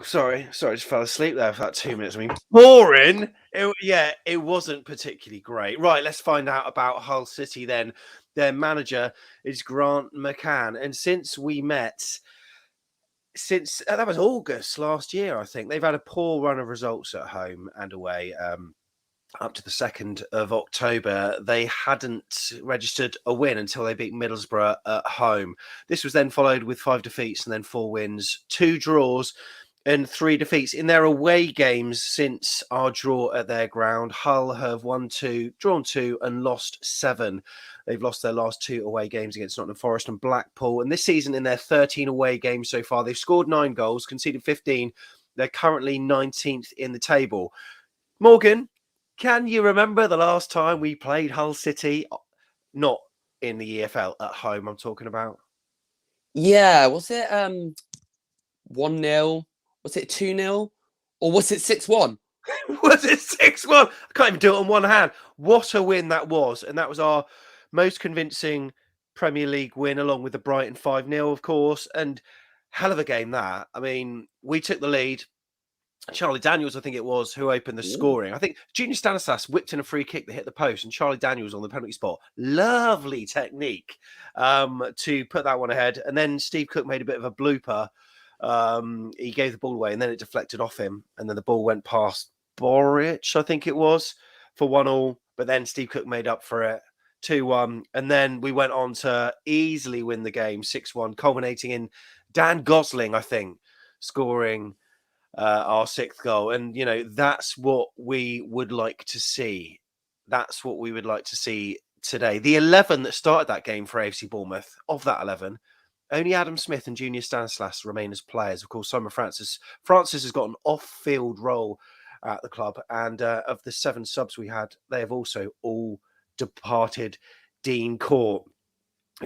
Oh, sorry, I just fell asleep there for that 2 minutes. I mean, boring. It wasn't particularly great. Right, let's find out about Hull City then. Their manager is Grant McCann, and since we met, that was August last year, I think they've had a poor run of results at home and away. Up to the 2nd of October, they hadn't registered a win until they beat Middlesbrough at home. This was then followed with 5 defeats and then 4 wins, 2 draws and 3 defeats. In their away games since our draw at their ground, Hull have won 2, drawn 2 and lost 7. They've lost their last 2 away games against Nottingham Forest and Blackpool. And this season, in their 13 away games so far, they've scored 9 goals, conceded 15. They're currently 19th in the table. Morgan, can you remember the last time we played Hull City? Not in the EFL, at home I'm talking about. Yeah, was it 1-0? Was it 2-0? Or was it 6-1? Was it 6-1? I can't even do it on one hand. What a win that was. And that was our most convincing Premier League win, along with the Brighton 5-0, of course. And hell of a game that. I mean, we took the lead. Charlie Daniels, I think it was, who opened the scoring. I think Junior Stanislas whipped in a free kick that hit the post, and Charlie Daniels on the penalty spot. Lovely technique to put that one ahead. And then Steve Cook made a bit of a blooper. He gave the ball away, and then it deflected off him, and then the ball went past Boric, I think it was, for 1-1. But then Steve Cook made up for it, 2-1, and then we went on to easily win the game, 6-1, culminating in Dan Gosling, I think, scoring our 6th goal. And, you know, that's what we would like to see. That's what we would like to see today. The 11 that started that game for AFC Bournemouth, of that 11, only Adam Smith and Junior Stanislas remain as players. Of course, Simon Francis has got an off-field role at the club. And of the 7 subs we had, they have also all departed Dean Court.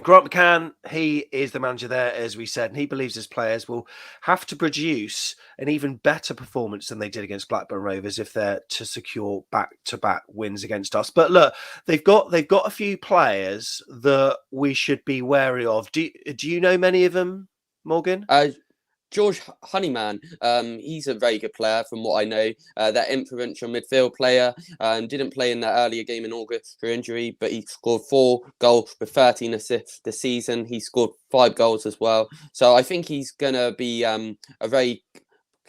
Grant McCann, he is the manager there, as we said, and he believes his players will have to produce an even better performance than they did against Blackburn Rovers if they're to secure back-to-back wins against us. But look, they've got a few players that we should be wary of. Do you know many of them, Morgan? George Honeyman, he's a very good player from what I know. That influential midfield player, didn't play in that earlier game in August for injury, but he scored 4 goals with 13 assists this season. He scored 5 goals as well. So I think he's going to be a very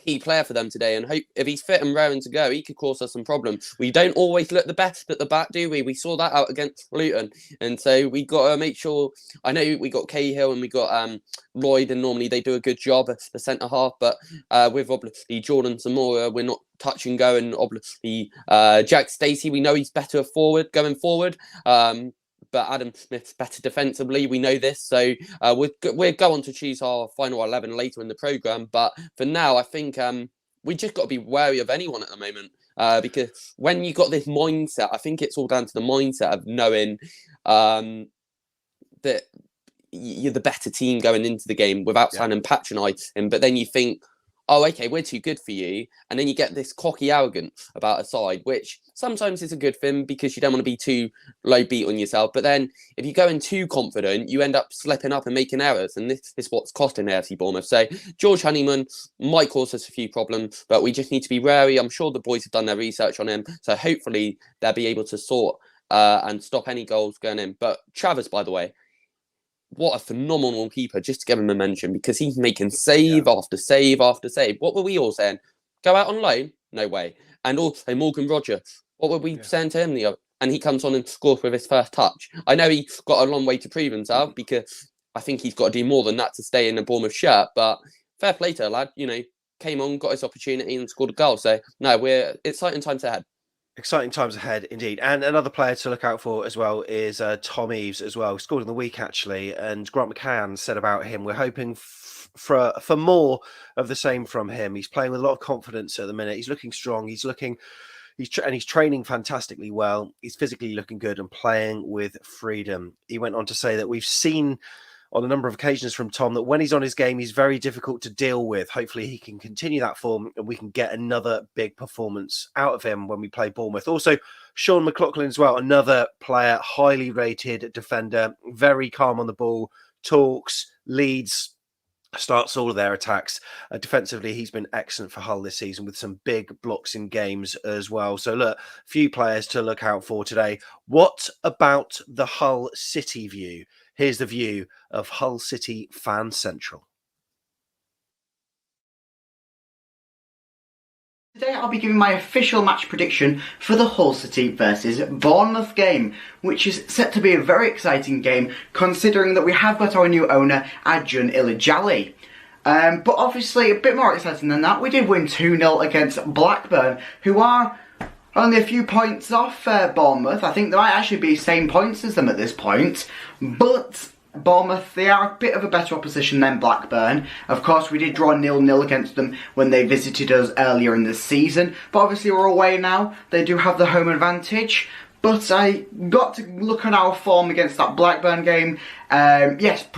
key player for them today, and hope if he's fit and raring to go, he could cause us some problems. We don't always look the best at the back, do we? We saw that out against Luton, and so we got to make sure. I know we got Cahill and we got Lloyd, and normally they do a good job at the centre half, but with obviously Jordan Zamora, we're not touch and go, and obviously Jack Stacey, we know he's better going forward. But Adam Smith's better defensively. We know this. So we'll go on to choose our final 11 later in the programme. But for now, I think we just got to be wary of anyone at the moment. Because when you got this mindset, I think it's all down to the mindset of knowing that you're the better team going into the game without sounding patronising. But then you think, oh, okay, we're too good for you. And then you get this cocky arrogance about a side, which sometimes is a good thing because you don't want to be too low beat on yourself. But then if you go in too confident, you end up slipping up and making errors. And this is what's costing AFC Bournemouth. So George Honeyman might cause us a few problems, but we just need to be wary. I'm sure the boys have done their research on him. So hopefully they'll be able to sort and stop any goals going in. But Travers, by the way, what a phenomenal keeper, just to give him a mention, because he's making save after save after save. What were we all saying? Go out on loan? No way. And also Morgan Roger, what were we saying to him the other? And he comes on and scores with his first touch. I know he's got a long way to prove himself, because I think he's got to do more than that to stay in the Bournemouth shirt, but fair play to the lad, you know, came on, got his opportunity and scored a goal. So no, we're exciting times ahead. Exciting times ahead, indeed. And another player to look out for as well is Tom Eaves as well. Scored in the week, actually. And Grant McCann said about him, we're hoping for more of the same from him. He's playing with a lot of confidence at the minute. He's looking strong. He's training fantastically well. He's physically looking good and playing with freedom. He went on to say that we've seen on a number of occasions from Tom that when he's on his game, he's very difficult to deal with. Hopefully he can continue that form and we can get another big performance out of him when we play Bournemouth. Also, Sean McLaughlin as well, another player, highly rated defender, very calm on the ball, talks, leads, starts all of their attacks. Defensively, he's been excellent for Hull this season with some big blocks in games as well. So look, few players to look out for today. What about the Hull City view? Here's the view of Hull City Fan Central. Today I'll be giving my official match prediction for the Hull City versus Bournemouth game, which is set to be a very exciting game considering that we have got our new owner, Adjun Ilajali. But obviously a bit more exciting than that, we did win 2-0 against Blackburn, who are only a few points off Bournemouth. I think they might actually be same points as them at this point, but Bournemouth, they are a bit of a better opposition than Blackburn. Of course, we did draw 0-0 against them when they visited us earlier in the season, but obviously we're away now. They do have the home advantage, but I got to look at our form against that Blackburn game. Yes,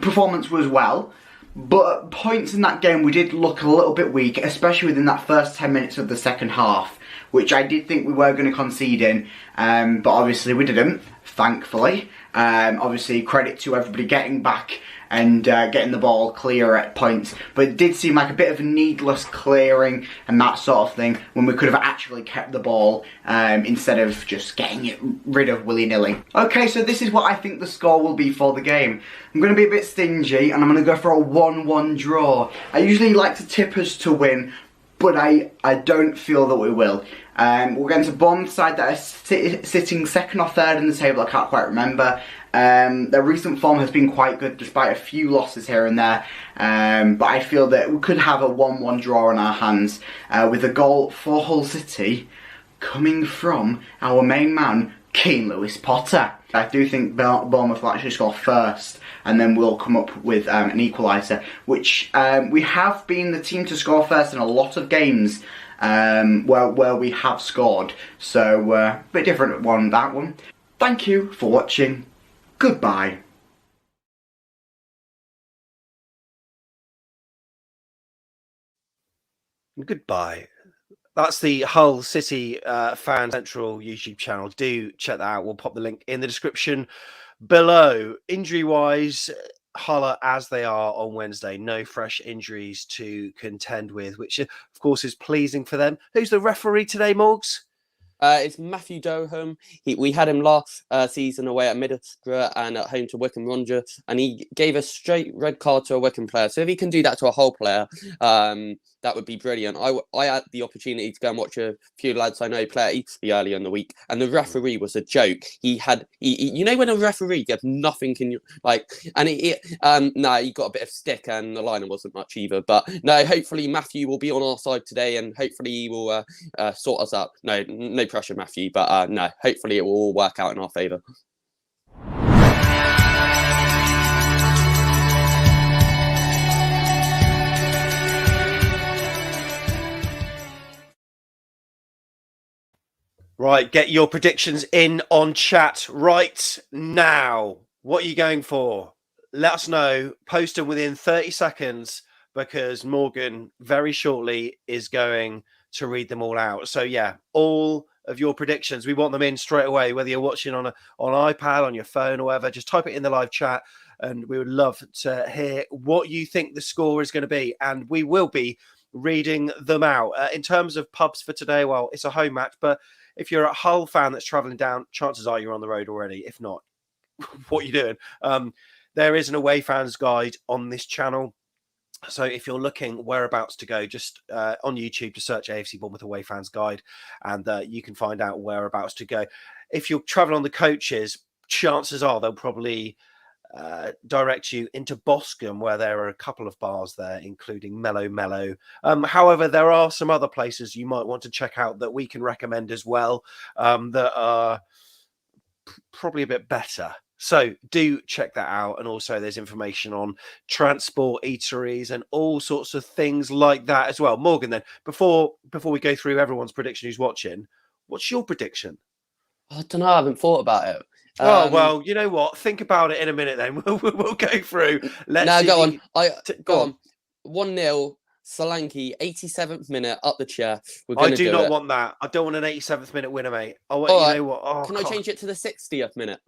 performance was well, but points in that game we did look a little bit weak, especially within that first 10 minutes of the second half, which I did think we were going to concede in, but obviously we didn't, thankfully. Obviously credit to everybody getting back and getting the ball clear at points, but it did seem like a bit of a needless clearing and that sort of thing when we could have actually kept the ball instead of just getting it rid of willy-nilly. Okay, so this is what I think the score will be for the game. I'm going to be a bit stingy and I'm going to go for a 1-1 draw. I usually like to tip us to win, but I don't feel that we will. We're going to Bournemouth side that are sitting second or third in the table, I can't quite remember. Their recent form has been quite good despite a few losses here and there, but I feel that we could have a 1-1 draw on our hands with a goal for Hull City coming from our main man, Keane Lewis Potter. I do think Bournemouth will actually score first and then we'll come up with an equaliser, which we have been the team to score first in a lot of games where we have scored, so a bit different one, that one. Thank you for watching. Goodbye. Goodbye. That's the Hull City Fan Central YouTube channel. Do check that out. We'll pop the link in the description below. Injury-wise, Hull are as they are on Wednesday. No fresh injuries to contend with, which of course is pleasing for them. Who's the referee today, Morgs? It's Matthew Doham. We had him last season away at Middlesbrough and at home to Wycombe Rangers, and he gave a straight red card to a Wycombe player. So if he can do that to a Hull player, that would be brilliant. I had the opportunity to go and watch a few lads I know play at Eastleigh earlier in the week, and the referee was a joke. He you know when a referee gets nothing in you, like, and he got a bit of stick, and the liner wasn't much either. But no, hopefully Matthew will be on our side today, and hopefully he will sort us out. No pressure, Matthew, but no, hopefully it will all work out in our favour. Right, get your predictions in on chat right now. What are you going for? Let us know. Post them within 30 seconds because Morgan very shortly is going to read them all out. So yeah, all of your predictions, we want them in straight away, whether you're watching on iPad, on your phone or whatever. Just type it in the live chat and we would love to hear what you think the score is going to be, and we will be reading them out. In terms of pubs for today, well, it's a home match, but if you're a Hull fan that's travelling down, chances are you're on the road already. If not, what are you doing? There is an away fans guide on this channel. So if you're looking whereabouts to go, just on YouTube to search AFC Bournemouth Away Fans Guide, and you can find out whereabouts to go. If you're traveling on the coaches, chances are they'll probably direct you into Boscombe, where there are a couple of bars there, including Mellow Mellow. However, there are some other places you might want to check out that we can recommend as well, that are probably a bit better. So do check that out. And also there's information on transport, eateries, and all sorts of things like that as well. Morgan, then, before we go through everyone's prediction who's watching, what's your prediction? I don't know. I haven't thought about it. Oh, well, you know what? Think about it in a minute then. We'll go through. Go on. Go on. 1-0, Solanke, 87th minute, up the chair. I do not want that. I don't want an 87th minute winner, mate. I want, you know what? Can I change it to the 60th minute?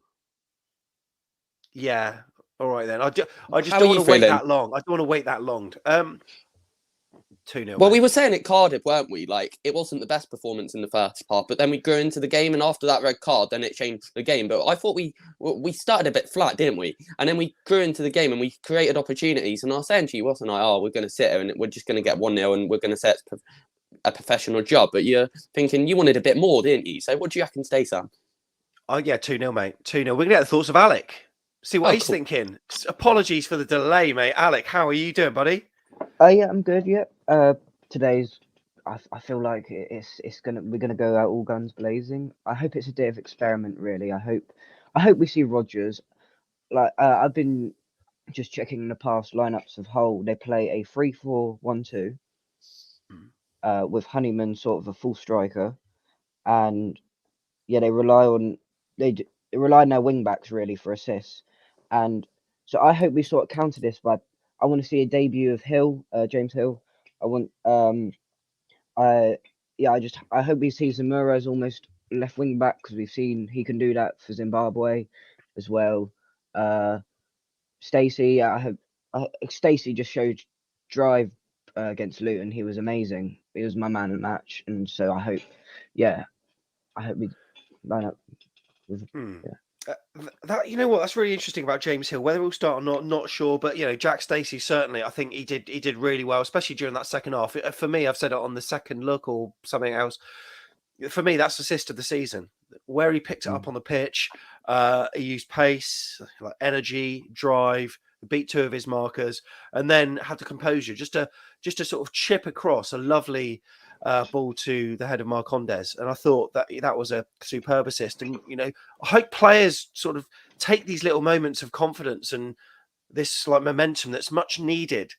Yeah. All right then. I just How don't are want you to wait feeling? that long. I don't want to wait that long. 2-0. Well, mate. we were saying at Cardiff, weren't we? Like, it wasn't the best performance in the first half, but then we grew into the game, and after that red card, then it changed the game. But I thought we started a bit flat, didn't we? And then we grew into the game, and we created opportunities. And I was saying to you, wasn't I? Oh, we're going to sit here, and we're just going to get 1-0, and we're going to say it's a professional job. But you're thinking you wanted a bit more, didn't you? So what do you reckon, stay, Sam? Oh yeah, 2-0, mate. 2-0. We're gonna get the thoughts of Alec. See what Oh, he's cool. thinking. Apologies for the delay, mate. Alec, how are you doing, buddy? Yeah, I'm good. Yeah. Today's. I feel like we're gonna go out all guns blazing. I hope it's a day of experiment. Really. I hope we see Rodgers. Like I've been just checking the past lineups of Hull. They play a 3-4-1-2. With Honeyman sort of a full striker, and yeah, they rely on their wing backs really for assists, and so I hope we sort of counter this by I want to see a debut of Hill, James Hill. I want I hope we see Zamora as almost left wing back because we've seen he can do that for Zimbabwe as well. Stacey, I hope Stacey just showed drive against Luton. He was amazing. He was my man of the match, and so I hope we line up with That, you know what, that's really interesting about James Hill. Whether he'll start or not sure. But Jack Stacey, certainly, I think he did really well, especially during that second half. For me, I've said it on the second look or something else. For me, that's assist of the season. Where he picked it up on the pitch, he used pace, like energy, drive, beat two of his markers, and then had the composure just to sort of chip across a lovely ball to the head of Marcondes. And I thought that was a superb assist. And I hope players sort of take these little moments of confidence and this like momentum that's much needed,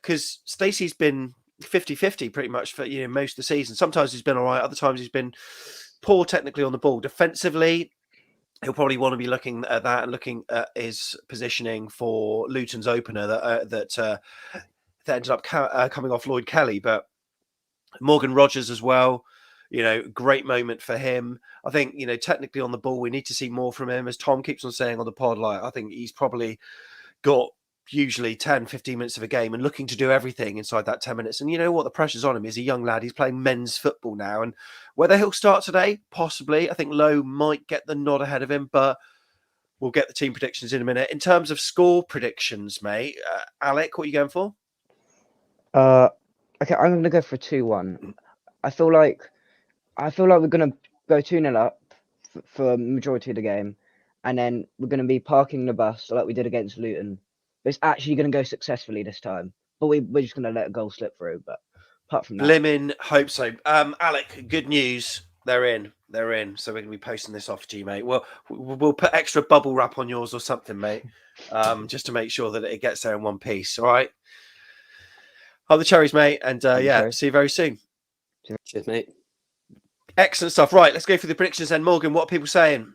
because Stacey's been 50-50 pretty much for most of the season. Sometimes he's been all right, other times he's been poor technically on the ball. Defensively, he'll probably want to be looking at that and looking at his positioning for Luton's opener that ended up coming off Lloyd Kelly. But Morgan Rogers as well, great moment for him. I think, technically on the ball, we need to see more from him. As Tom keeps on saying on the pod, I think he's probably got usually 10-15 minutes of a game and looking to do everything inside that 10 minutes. And you know what? The pressure's on him. He's a young lad. He's playing men's football now. And whether he'll start today, possibly. I think Lowe might get the nod ahead of him, but we'll get the team predictions in a minute. In terms of score predictions, mate, Alec, what are you going for? Okay, I'm going to go for 2-1. I feel like we're going to go 2-0 up for a majority of the game, and then we're going to be parking the bus like we did against Luton. But it's actually going to go successfully this time. But we're just going to let a goal slip through. But apart from that, Limmin, hope so. Alec, good news. They're in. So we're going to be posting this off to you, mate. We'll put extra bubble wrap on yours or something, mate, just to make sure that it gets there in one piece. All right. Have the cherries, mate. And see you very soon. Cheers, mate. Excellent stuff. Right, let's go through the predictions then. Morgan, what are people saying?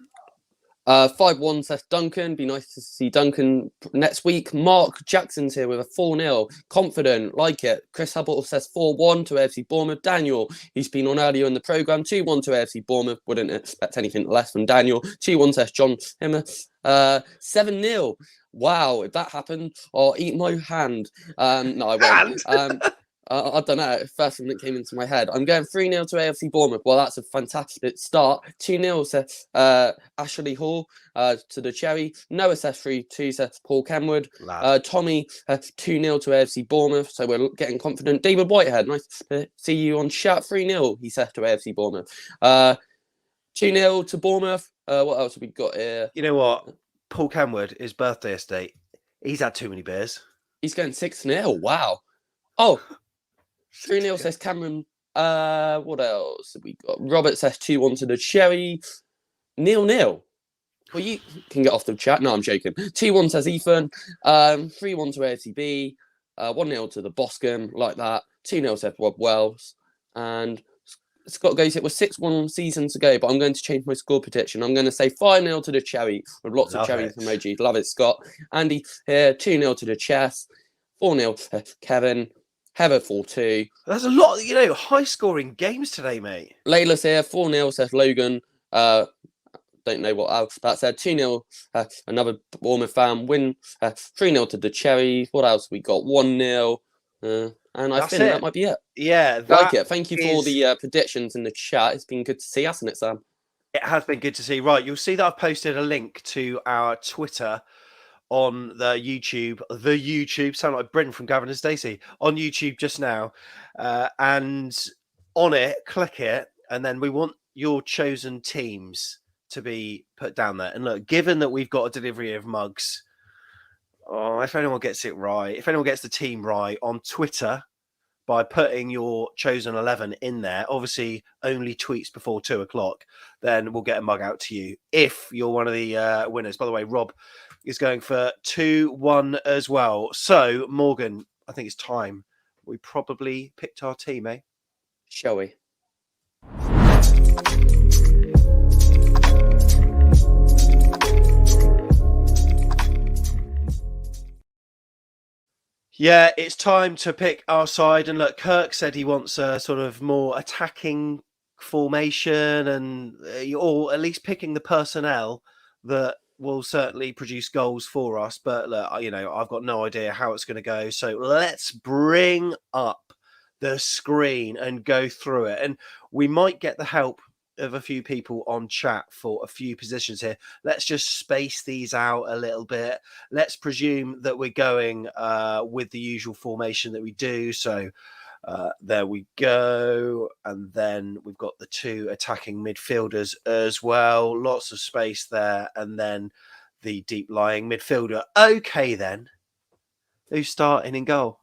5-1 says Duncan. Be nice to see Duncan next week. Mark Jackson's here with a 4-0. Confident, like it. Chris Hubble says 4-1 to AFC Bournemouth. Daniel, he's been on earlier in the programme, 2-1 to AFC Bournemouth. Wouldn't expect anything less from Daniel. 2-1 says John Himmer. 7-0. Wow, if that happened, I'll eat my hand. No, I won't. I don't know. First thing that came into my head. I'm going 3-0 to AFC Bournemouth. Well, that's a fantastic start. 2-0 to Ashley Hall to the Cherry. Noah says 3-2 to Paul Kenwood. Tommy 2-0 to AFC Bournemouth. So we're getting confident. David Whitehead, nice to see you on chat. 3-0, he said, to AFC Bournemouth. 2-0 to Bournemouth. What else have we got here? You know what? Paul Kenwood, his birthday estate. He's had too many beers. He's going 6-0. Wow. Oh. 3-0 says Cameron. What else have we got? Robert says 2-1 to the Cherry. 0-0. Well, you can get off the chat. No, I'm joking. 2-1 says Ethan. 3-1 to AFCB. 1-0 to the Boscombe, like that. 2-0 says Rob Wells. And Scott goes, it was 6-1 seasons ago, but I'm going to change my score prediction. I'm going to say 5-0 to the Cherry with lots of cherries emojis. Love it, Scott. Andy here, 2-0 to the Chess. 4-0 Kevin. Heather 4-2. There's a lot, high-scoring games today, mate. Layla's here, 4-0 says Logan. don't know what else that said. 2-0, another Bournemouth fan win. 3-0 to the Cherries. What else we got? 1-0. And I That's think it. that might be it. Yeah, Like it. Thank you for all is- the predictions in the chat. It's been good to see, hasn't it, Sam? It has been good to see. Right, you'll see that I've posted a link to our Twitter on the YouTube. Sound like Bryn from Gavin and Stacey on YouTube just now. And on it, click it, and then we want your chosen teams to be put down there. And look, given that we've got a delivery of mugs, if anyone gets it right, if anyone gets the team right on Twitter by putting your chosen 11 in there, obviously only tweets before 2:00, then we'll get a mug out to you if you're one of the winners. By the way, Rob is going for 2-1 as well. So, Morgan, I think it's time we probably picked our team, eh? Shall we? Yeah, it's time to pick our side. And look, Kirk said he wants a sort of more attacking formation, and or at least picking the personnel that will certainly produce goals for us. But look, I've got no idea how it's going to go. So let's bring up the screen and go through it. And we might get the help of a few people on chat for a few positions here. Let's just space these out a little bit. Let's presume that we're going with the usual formation that we do. So there we go. And then we've got the 2 attacking midfielders as well. Lots of space there. And then the deep lying midfielder. Okay, then. Who's starting in goal?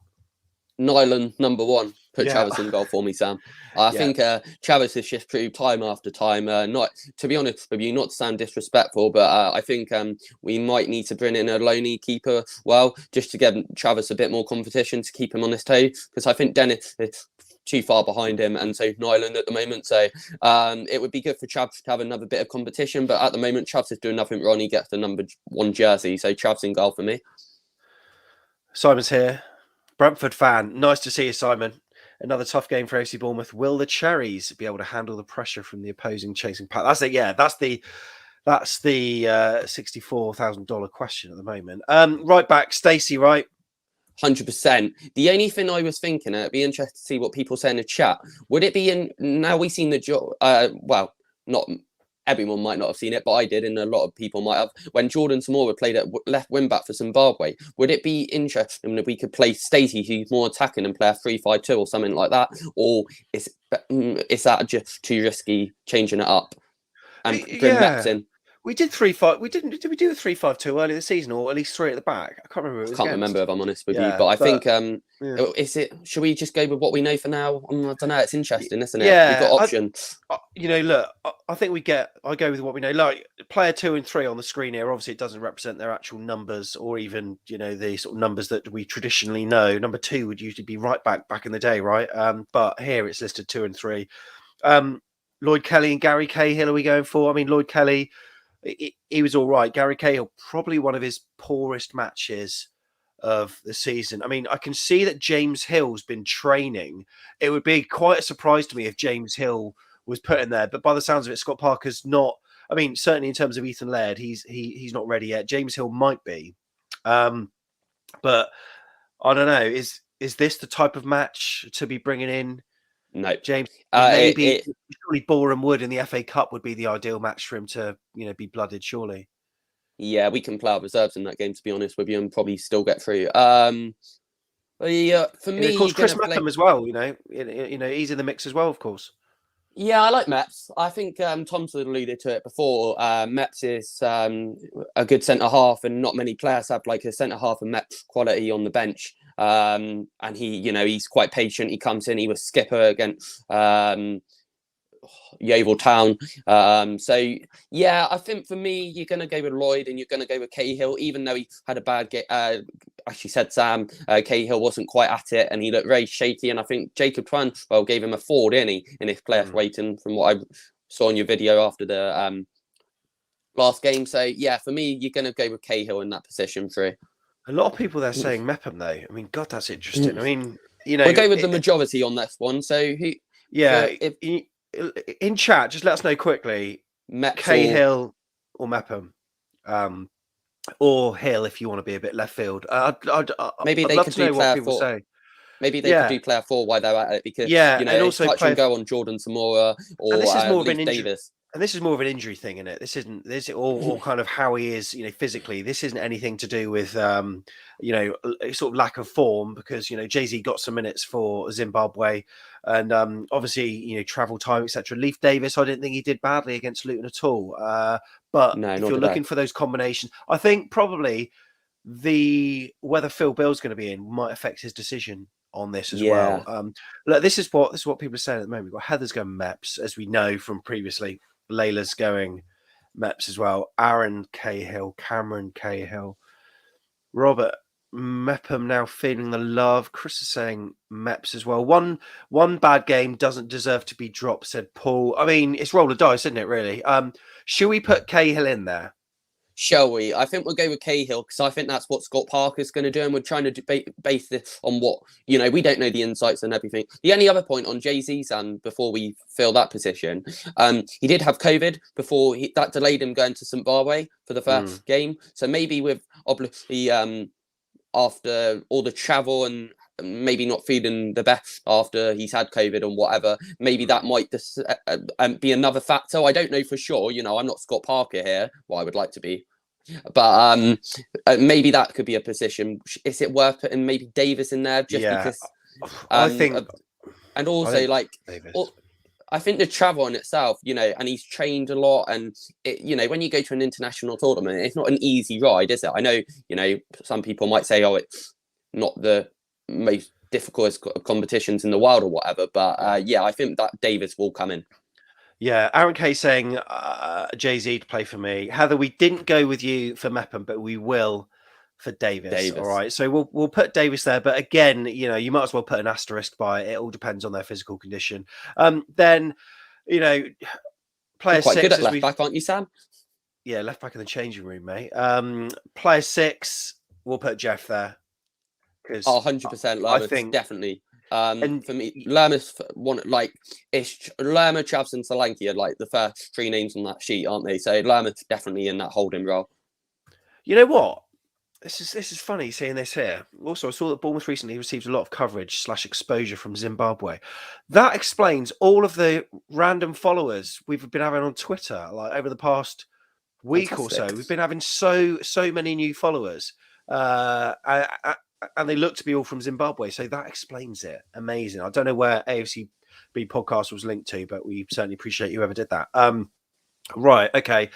Nyland, number 1. Put Yeah. Travis in goal for me, Sam. I think Travis has just proved time after time, not to be honest with you, not to sound disrespectful, but I think we might need to bring in a loney keeper, just to give Travis a bit more competition to keep him on his toes, because I think Dennis is too far behind him, and so Nyland at the moment. So it would be good for Travis to have another bit of competition, but at the moment, Travis is doing nothing wrong. He gets the number 1 jersey, so Travis in goal for me. Simon's here. Brentford fan. Nice to see you, Simon. Another tough game for AFC Bournemouth. Will the Cherries be able to handle the pressure from the opposing chasing pack? That's it. Yeah, that's the $64,000 question at the moment. Right back, Stacey. Right. 100%. The only thing I was thinking, it'd be interesting to see what people say in the chat. Would it be in now? We've seen the not everyone might not have seen it, but I did, and a lot of people might have. When Jordan Samora played at left wing back for Zimbabwe, would it be interesting if we could play Stacey, who's more attacking, and play a 3-5-2 or something like that? Or is that just too risky, changing it up and bring Meps in? We did 3-5. Did we do a 3-5-2 early this season, or at least 3 at the back? I can't remember. I can't remember, if I'm honest with you, but I think is it? Should we just go with what we know for now? I don't know. It's interesting, isn't it? Yeah, we've got options. Look, I think I go with what we know. Like player 2 and 3 on the screen here. Obviously, it doesn't represent their actual numbers, or even the sort of numbers that we traditionally know. Number 2 would usually be right back in the day, right? But here it's listed 2 and 3. Lloyd Kelly and Gary Cahill are we going for? I mean, Lloyd Kelly. He was all right. Gary Cahill, probably one of his poorest matches of the season. I mean, I can see that James Hill's been training. It would be quite a surprise to me if James Hill was put in there. But by the sounds of it, Scott Parker's not. I mean, certainly in terms of Ethan Laird, he's not ready yet. James Hill might be. But I don't know. Is this the type of match to be bringing in? No, James. Maybe surely Boreham Wood in the FA Cup would be the ideal match for him to, be blooded. Surely. Yeah, we can play our reserves in that game, to be honest with you, and probably still get through. For me, of course, Chris Mackham as well. He's in the mix as well, of course. Yeah, I like Meps. I think Tom's alluded to it before. Meps is a good centre half, and not many players have like a centre half and Meps quality on the bench. And he, he's quite patient. He comes in. He was skipper against Yeovil Town. So yeah, I think for me, you're going to go with Lloyd and you're going to go with Cahill, even though he had a bad game. Actually said Sam, Cahill wasn't quite at it and he looked very shaky. And I think Jacob Twan, gave him a 4, didn't he? In his player rating from what I saw in your video after the last game. So yeah, for me, you're going to go with Cahill in that position for. A lot of people there saying Mepham though. I mean, God, that's interesting. I mean, we'll go with the majority on this one. So in chat, just let us know quickly. Meps Cahill or Mepham, or Hill if you want to be a bit left field. Maybe I'd they love could to know do what player people 4. say. Maybe they could do player 4 while they're at it, because and it's also touch and go on Jordan Tamora or and this is more of an Leif injury. Davis. And this is more of an injury thing, isn't it? This isn't or kind of how he is, physically. This isn't anything to do with sort of lack of form, because Jay-Z got some minutes for Zimbabwe, and obviously travel time, etc. Leif Davis, I didn't think he did badly against Luton at all. But No, if nor you're did I. looking for those combinations, I think probably whether Phil Bill's going to be in might affect his decision on this as well. Look, this is what people are saying at the moment. We've got Heather's going Meps, as we know from previously. Layla's going Meps as well. Aaron Cahill, Cameron Cahill, Robert Mepham now feeling the love. Chris is saying Meps as well. One bad game doesn't deserve to be dropped, said Paul. I mean, it's roll of dice, isn't it? Really. Should we put Cahill in there? Shall we? I think we'll go with Cahill, because I think that's what Scott Parker's going to do, and we're trying to base this on what, we don't know the insights and everything. The only other point on Jay-Z's, before we fill that position, he did have COVID before that delayed him going to Zimbabwe for the first game. So maybe with obviously after all the travel and maybe not feeling the best after he's had COVID and whatever, maybe that might be another factor. I don't know for sure. I'm not Scott Parker here. Well, I would like to be. But maybe that could be a position. Is it worth putting maybe Davis in there because I think, and also I think the travel in itself, and he's trained a lot, and when you go to an international tournament, it's not an easy ride, is it? I know, some people might say, oh, it's not the most difficult competitions in the world or whatever, but I think that Davis will come in. Yeah, Aaron K saying Jay-Z to play for me. Heather, we didn't go with you for Mepham, but we will for Davis. All right, so we'll put Davis there, but again, you might as well put an asterisk by it. It all depends on their physical condition. Then, player You're quite 6 good at left back, aren't you, Sam? Yeah, left back in the changing room, mate. Player 6, we'll put Jeff there. 100%. I think definitely. And for me, Lerma's it's Lerma, Chavs, and Solanke are like the first 3 names on that sheet, aren't they? So Lerma's definitely in that holding role. You know what? This is funny seeing this here. Also, I saw that Bournemouth recently received a lot of coverage / exposure from Zimbabwe. That explains all of the random followers we've been having on Twitter, like over the past week or so. We've been having so many new followers. And they look to be all from Zimbabwe, so that explains it. Amazing. I don't know where AFCB podcast was linked to, but we certainly appreciate whoever did that. Right, okay.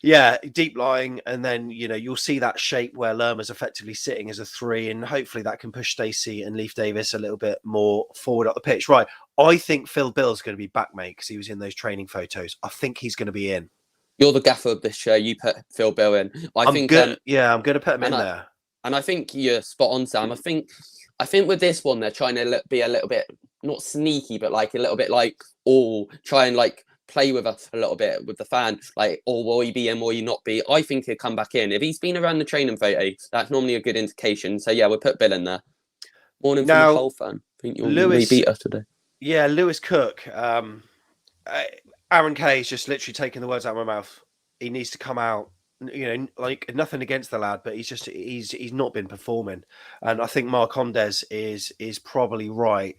Yeah, deep lying, and then you'll see that shape where Lerma's effectively sitting as a 3, and hopefully that can push Stacey and Leif Davis a little bit more forward up the pitch. Right, I think Phil Bill's going to be back, mate, because he was in those training photos. I think he's going to be in. You're the gaffer of this show. You put Phil Bill in. I'm going to put him in there. And I think you're spot on, Sam. I think with this one, they're trying to be a little bit, not sneaky, but like a little bit try and play with us a little bit with the fan. Will he be in, will he not be? I think he'll come back in. If he's been around the training photo, that's normally a good indication. So, we'll put Bill in there. Morning from the whole fan. I think you'll really beat us today. Yeah, Lewis Cook. Aaron Kay is just literally taking the words out of my mouth. He needs to come out. Nothing against the lad, but he's not been performing, and I think Marcondes is probably right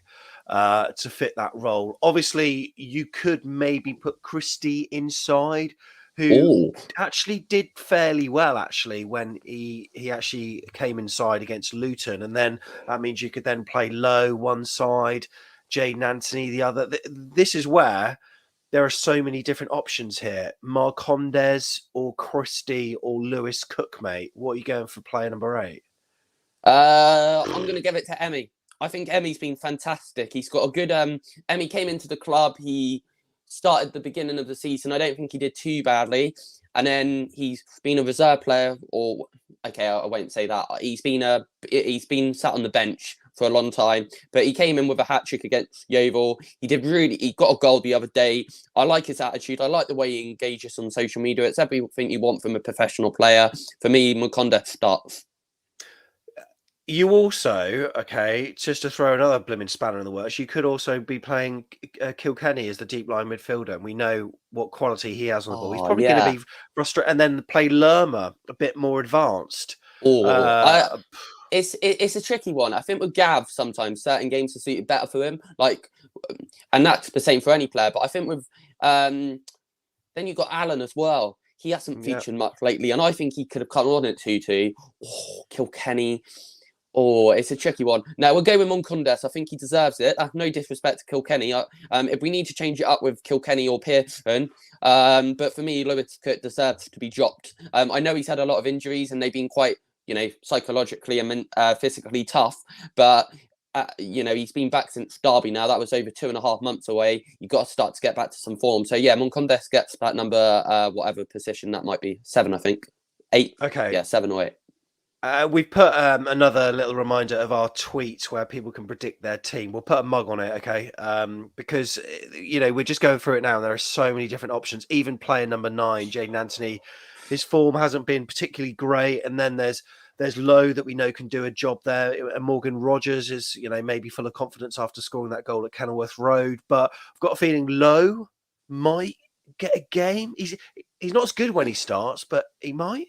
to fit that role. Obviously, you could maybe put Christie inside, who actually did fairly well when he actually came inside against Luton, and then that means you could then play low one side, Jaden Anthony the other. This is where there are so many different options here. Marcondes or Christie or Lewis Cook, mate. What are you going for player number 8? I'm going to give it to Emmy. I think Emmy's been fantastic. He's got a good... Emmy came into the club. He started the beginning of the season. I don't think he did too badly. And then he's been a reserve player, or... Okay, I won't say that. He's been sat on the bench for a long time, but he came in with a hat-trick against Yeovil. He got a goal the other day. I like his attitude. I like the way he engages on social media. It's everything you want from a professional player. For me, Makonda starts. You also, okay, just to throw another blooming spanner in the works, you could also be playing Kilkenny as the deep line midfielder, and we know what quality he has on the ball. He's Oh probably going to yeah. be frustrated, and then play Lerma a bit more advanced. Oh, it's a tricky one. I think with Gav, sometimes certain games are suited better for him. Like, and that's the same for any player. But I think with then you've got Alan as well. He hasn't featured much lately, and I think he could have come on at 2-2. Oh, Kilkenny. Oh, it's a tricky one. Now we'll go with Moncondes. I think he deserves it. No disrespect to Kilkenny. If we need to change it up with Kilkenny or Pearson, but for me, Lewis Cook deserves to be dropped. I know he's had a lot of injuries and they've been quite, psychologically and physically tough. But he's been back since Derby now. That was over 2.5 months away. You've got to start to get back to some form. So yeah, Moncondes gets that number, whatever position that might be, 7, I think, 8. Okay, yeah, 7 or 8. We've put another little reminder of our tweets where people can predict their team. We'll put a mug on it, okay? Because we're just going through it now. And there are so many different options. Even player number 9, Jaden Anthony, his form hasn't been particularly great. And then there's Lowe that we know can do a job there. And Morgan Rogers is maybe full of confidence after scoring that goal at Kenilworth Road. But I've got a feeling Lowe might get a game. He's not as good when he starts, but he might.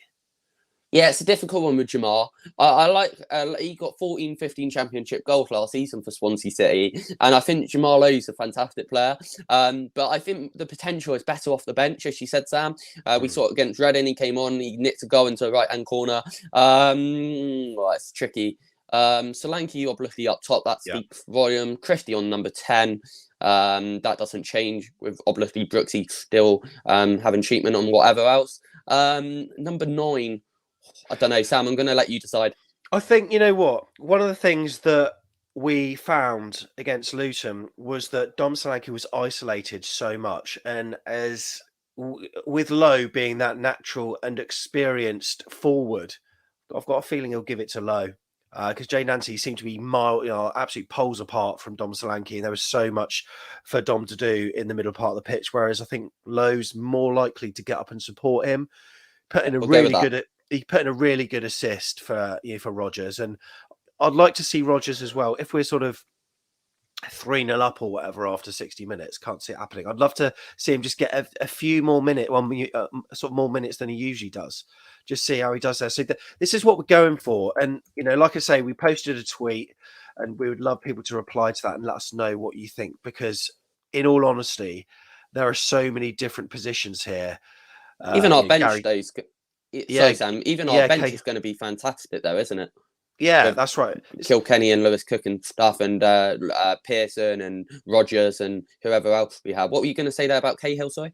Yeah, it's a difficult one with Jamar. I like he got 14-15 championship goals last season for Swansea City, and I think Jamar Lowe's a fantastic player. But I think the potential is better off the bench, as you said, Sam. We saw it against Reading. He came on, he nicked a goal into the right-hand corner. It's tricky. Solanke obviously up top. That speaks volume. Christie on number 10. That doesn't change with obviously Brooksy still having treatment on whatever else. Number 9. I don't know, Sam, I'm going to let you decide. I think, one of the things that we found against Luton was that Dom Solanke was isolated so much. And with Lowe being that natural and experienced forward, I've got a feeling he'll give it to Lowe. Because Jay Nancy seemed to be absolute poles apart from Dom Solanke. And there was so much for Dom to do in the middle part of the pitch. Whereas I think Lowe's more likely to get up and support him. He put in a really good assist for Rodgers, and I'd like to see Rodgers as well. If we're sort of 3-0 up or whatever after 60 minutes, can't see it happening. I'd love to see him just get a few more minutes, sort of more minutes than he usually does. Just see how he does there. So this is what we're going for, and like I say, we posted a tweet, and we would love people to reply to that and let us know what you think, because in all honesty, there are so many different positions here. Even our bench days. Sorry, Sam. Even our bench is going to be fantastic, though, isn't it? Yeah, that's right. Kilkenny and Lewis Cook and stuff, and Pearson and Rodgers and whoever else we have. What were you going to say there about Cahill? Sorry.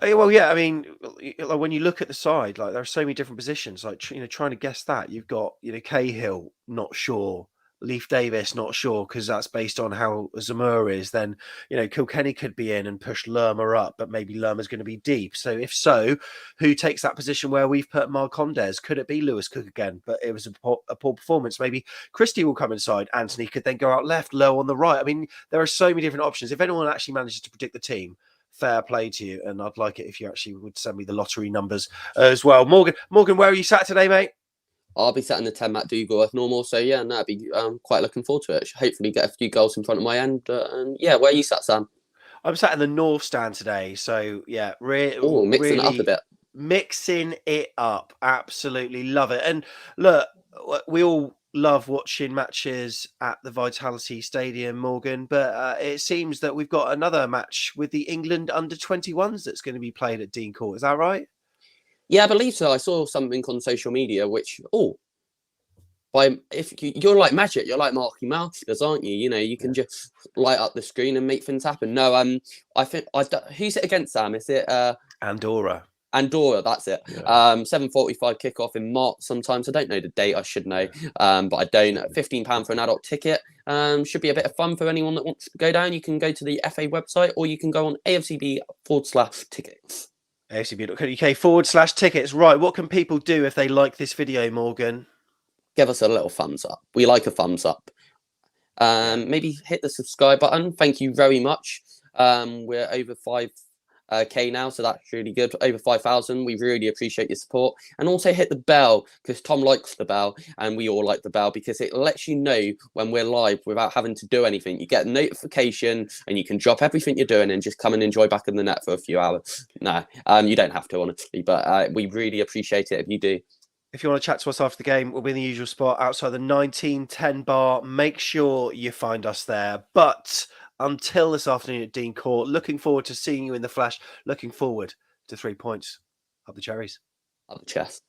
Well, yeah. I mean, when you look at the side, like there are so many different positions. Like trying to guess that, you've got Cahill, not sure. Leif Davis, not sure, because that's based on how Zamur is. Then Kilkenny could be in and push Lerma up, but maybe Lerma's going to be deep. So if so, who takes that position where we've put Marcondes? Could it be Lewis Cook again? But it was a poor performance. Maybe Christie will come inside. Anthony could then go out left, Lowe on the right. I mean, there are so many different options. If anyone actually manages to predict the team, fair play to you. And I'd like it if you actually would send me the lottery numbers as well. Morgan, where are you sat today, mate? I'll be sat in the 10 Matt Dougal as normal. So, yeah, I'd be quite looking forward to it. Hopefully get a few goals in front of my end. And, yeah, where are you sat, Sam? I'm sat in the North stand today. So, yeah, mixing it up a bit. Mixing it up. Absolutely love it. And, look, we all love watching matches at the Vitality Stadium, Morgan. But it seems that we've got another match with the England under-21s that's going to be played at Dean Court. Is that right? Yeah, I believe so. I saw something on social media, which, if you're like Magic, you're like Marky Masters, aren't you? You can just light up the screen and make things happen. No, I think who's it against, Sam? Is it Andorra? Andorra, that's it. Yeah. 7:45 kickoff in March. Sometimes I don't know the date. I should know, but I don't. £15 for an adult ticket. Should be a bit of fun for anyone that wants to go down. You can go to the FA website, or you can go on AFCB/tickets. AFCB.co.uk/tickets. Right, what can people do if they like this video, Morgan? Give us a little thumbs up. We like a thumbs up. Maybe hit the subscribe button. Thank you very much. We're over K now, so that's really good. Over 5,000. We really appreciate your support, and also hit the bell because Tom likes the bell, and we all like the bell because it lets you know when we're live without having to do anything. You get a notification, and you can drop everything you're doing and just come and enjoy back in the net for a few hours. No, you don't have to, honestly, but we really appreciate it if you do. If you want to chat to us after the game, we'll be in the usual spot outside the 1910 bar. Make sure you find us there. But until this afternoon at Dean Court, looking forward to seeing you in the flesh. Looking forward to 3 points. Up the Cherries. Up the chest.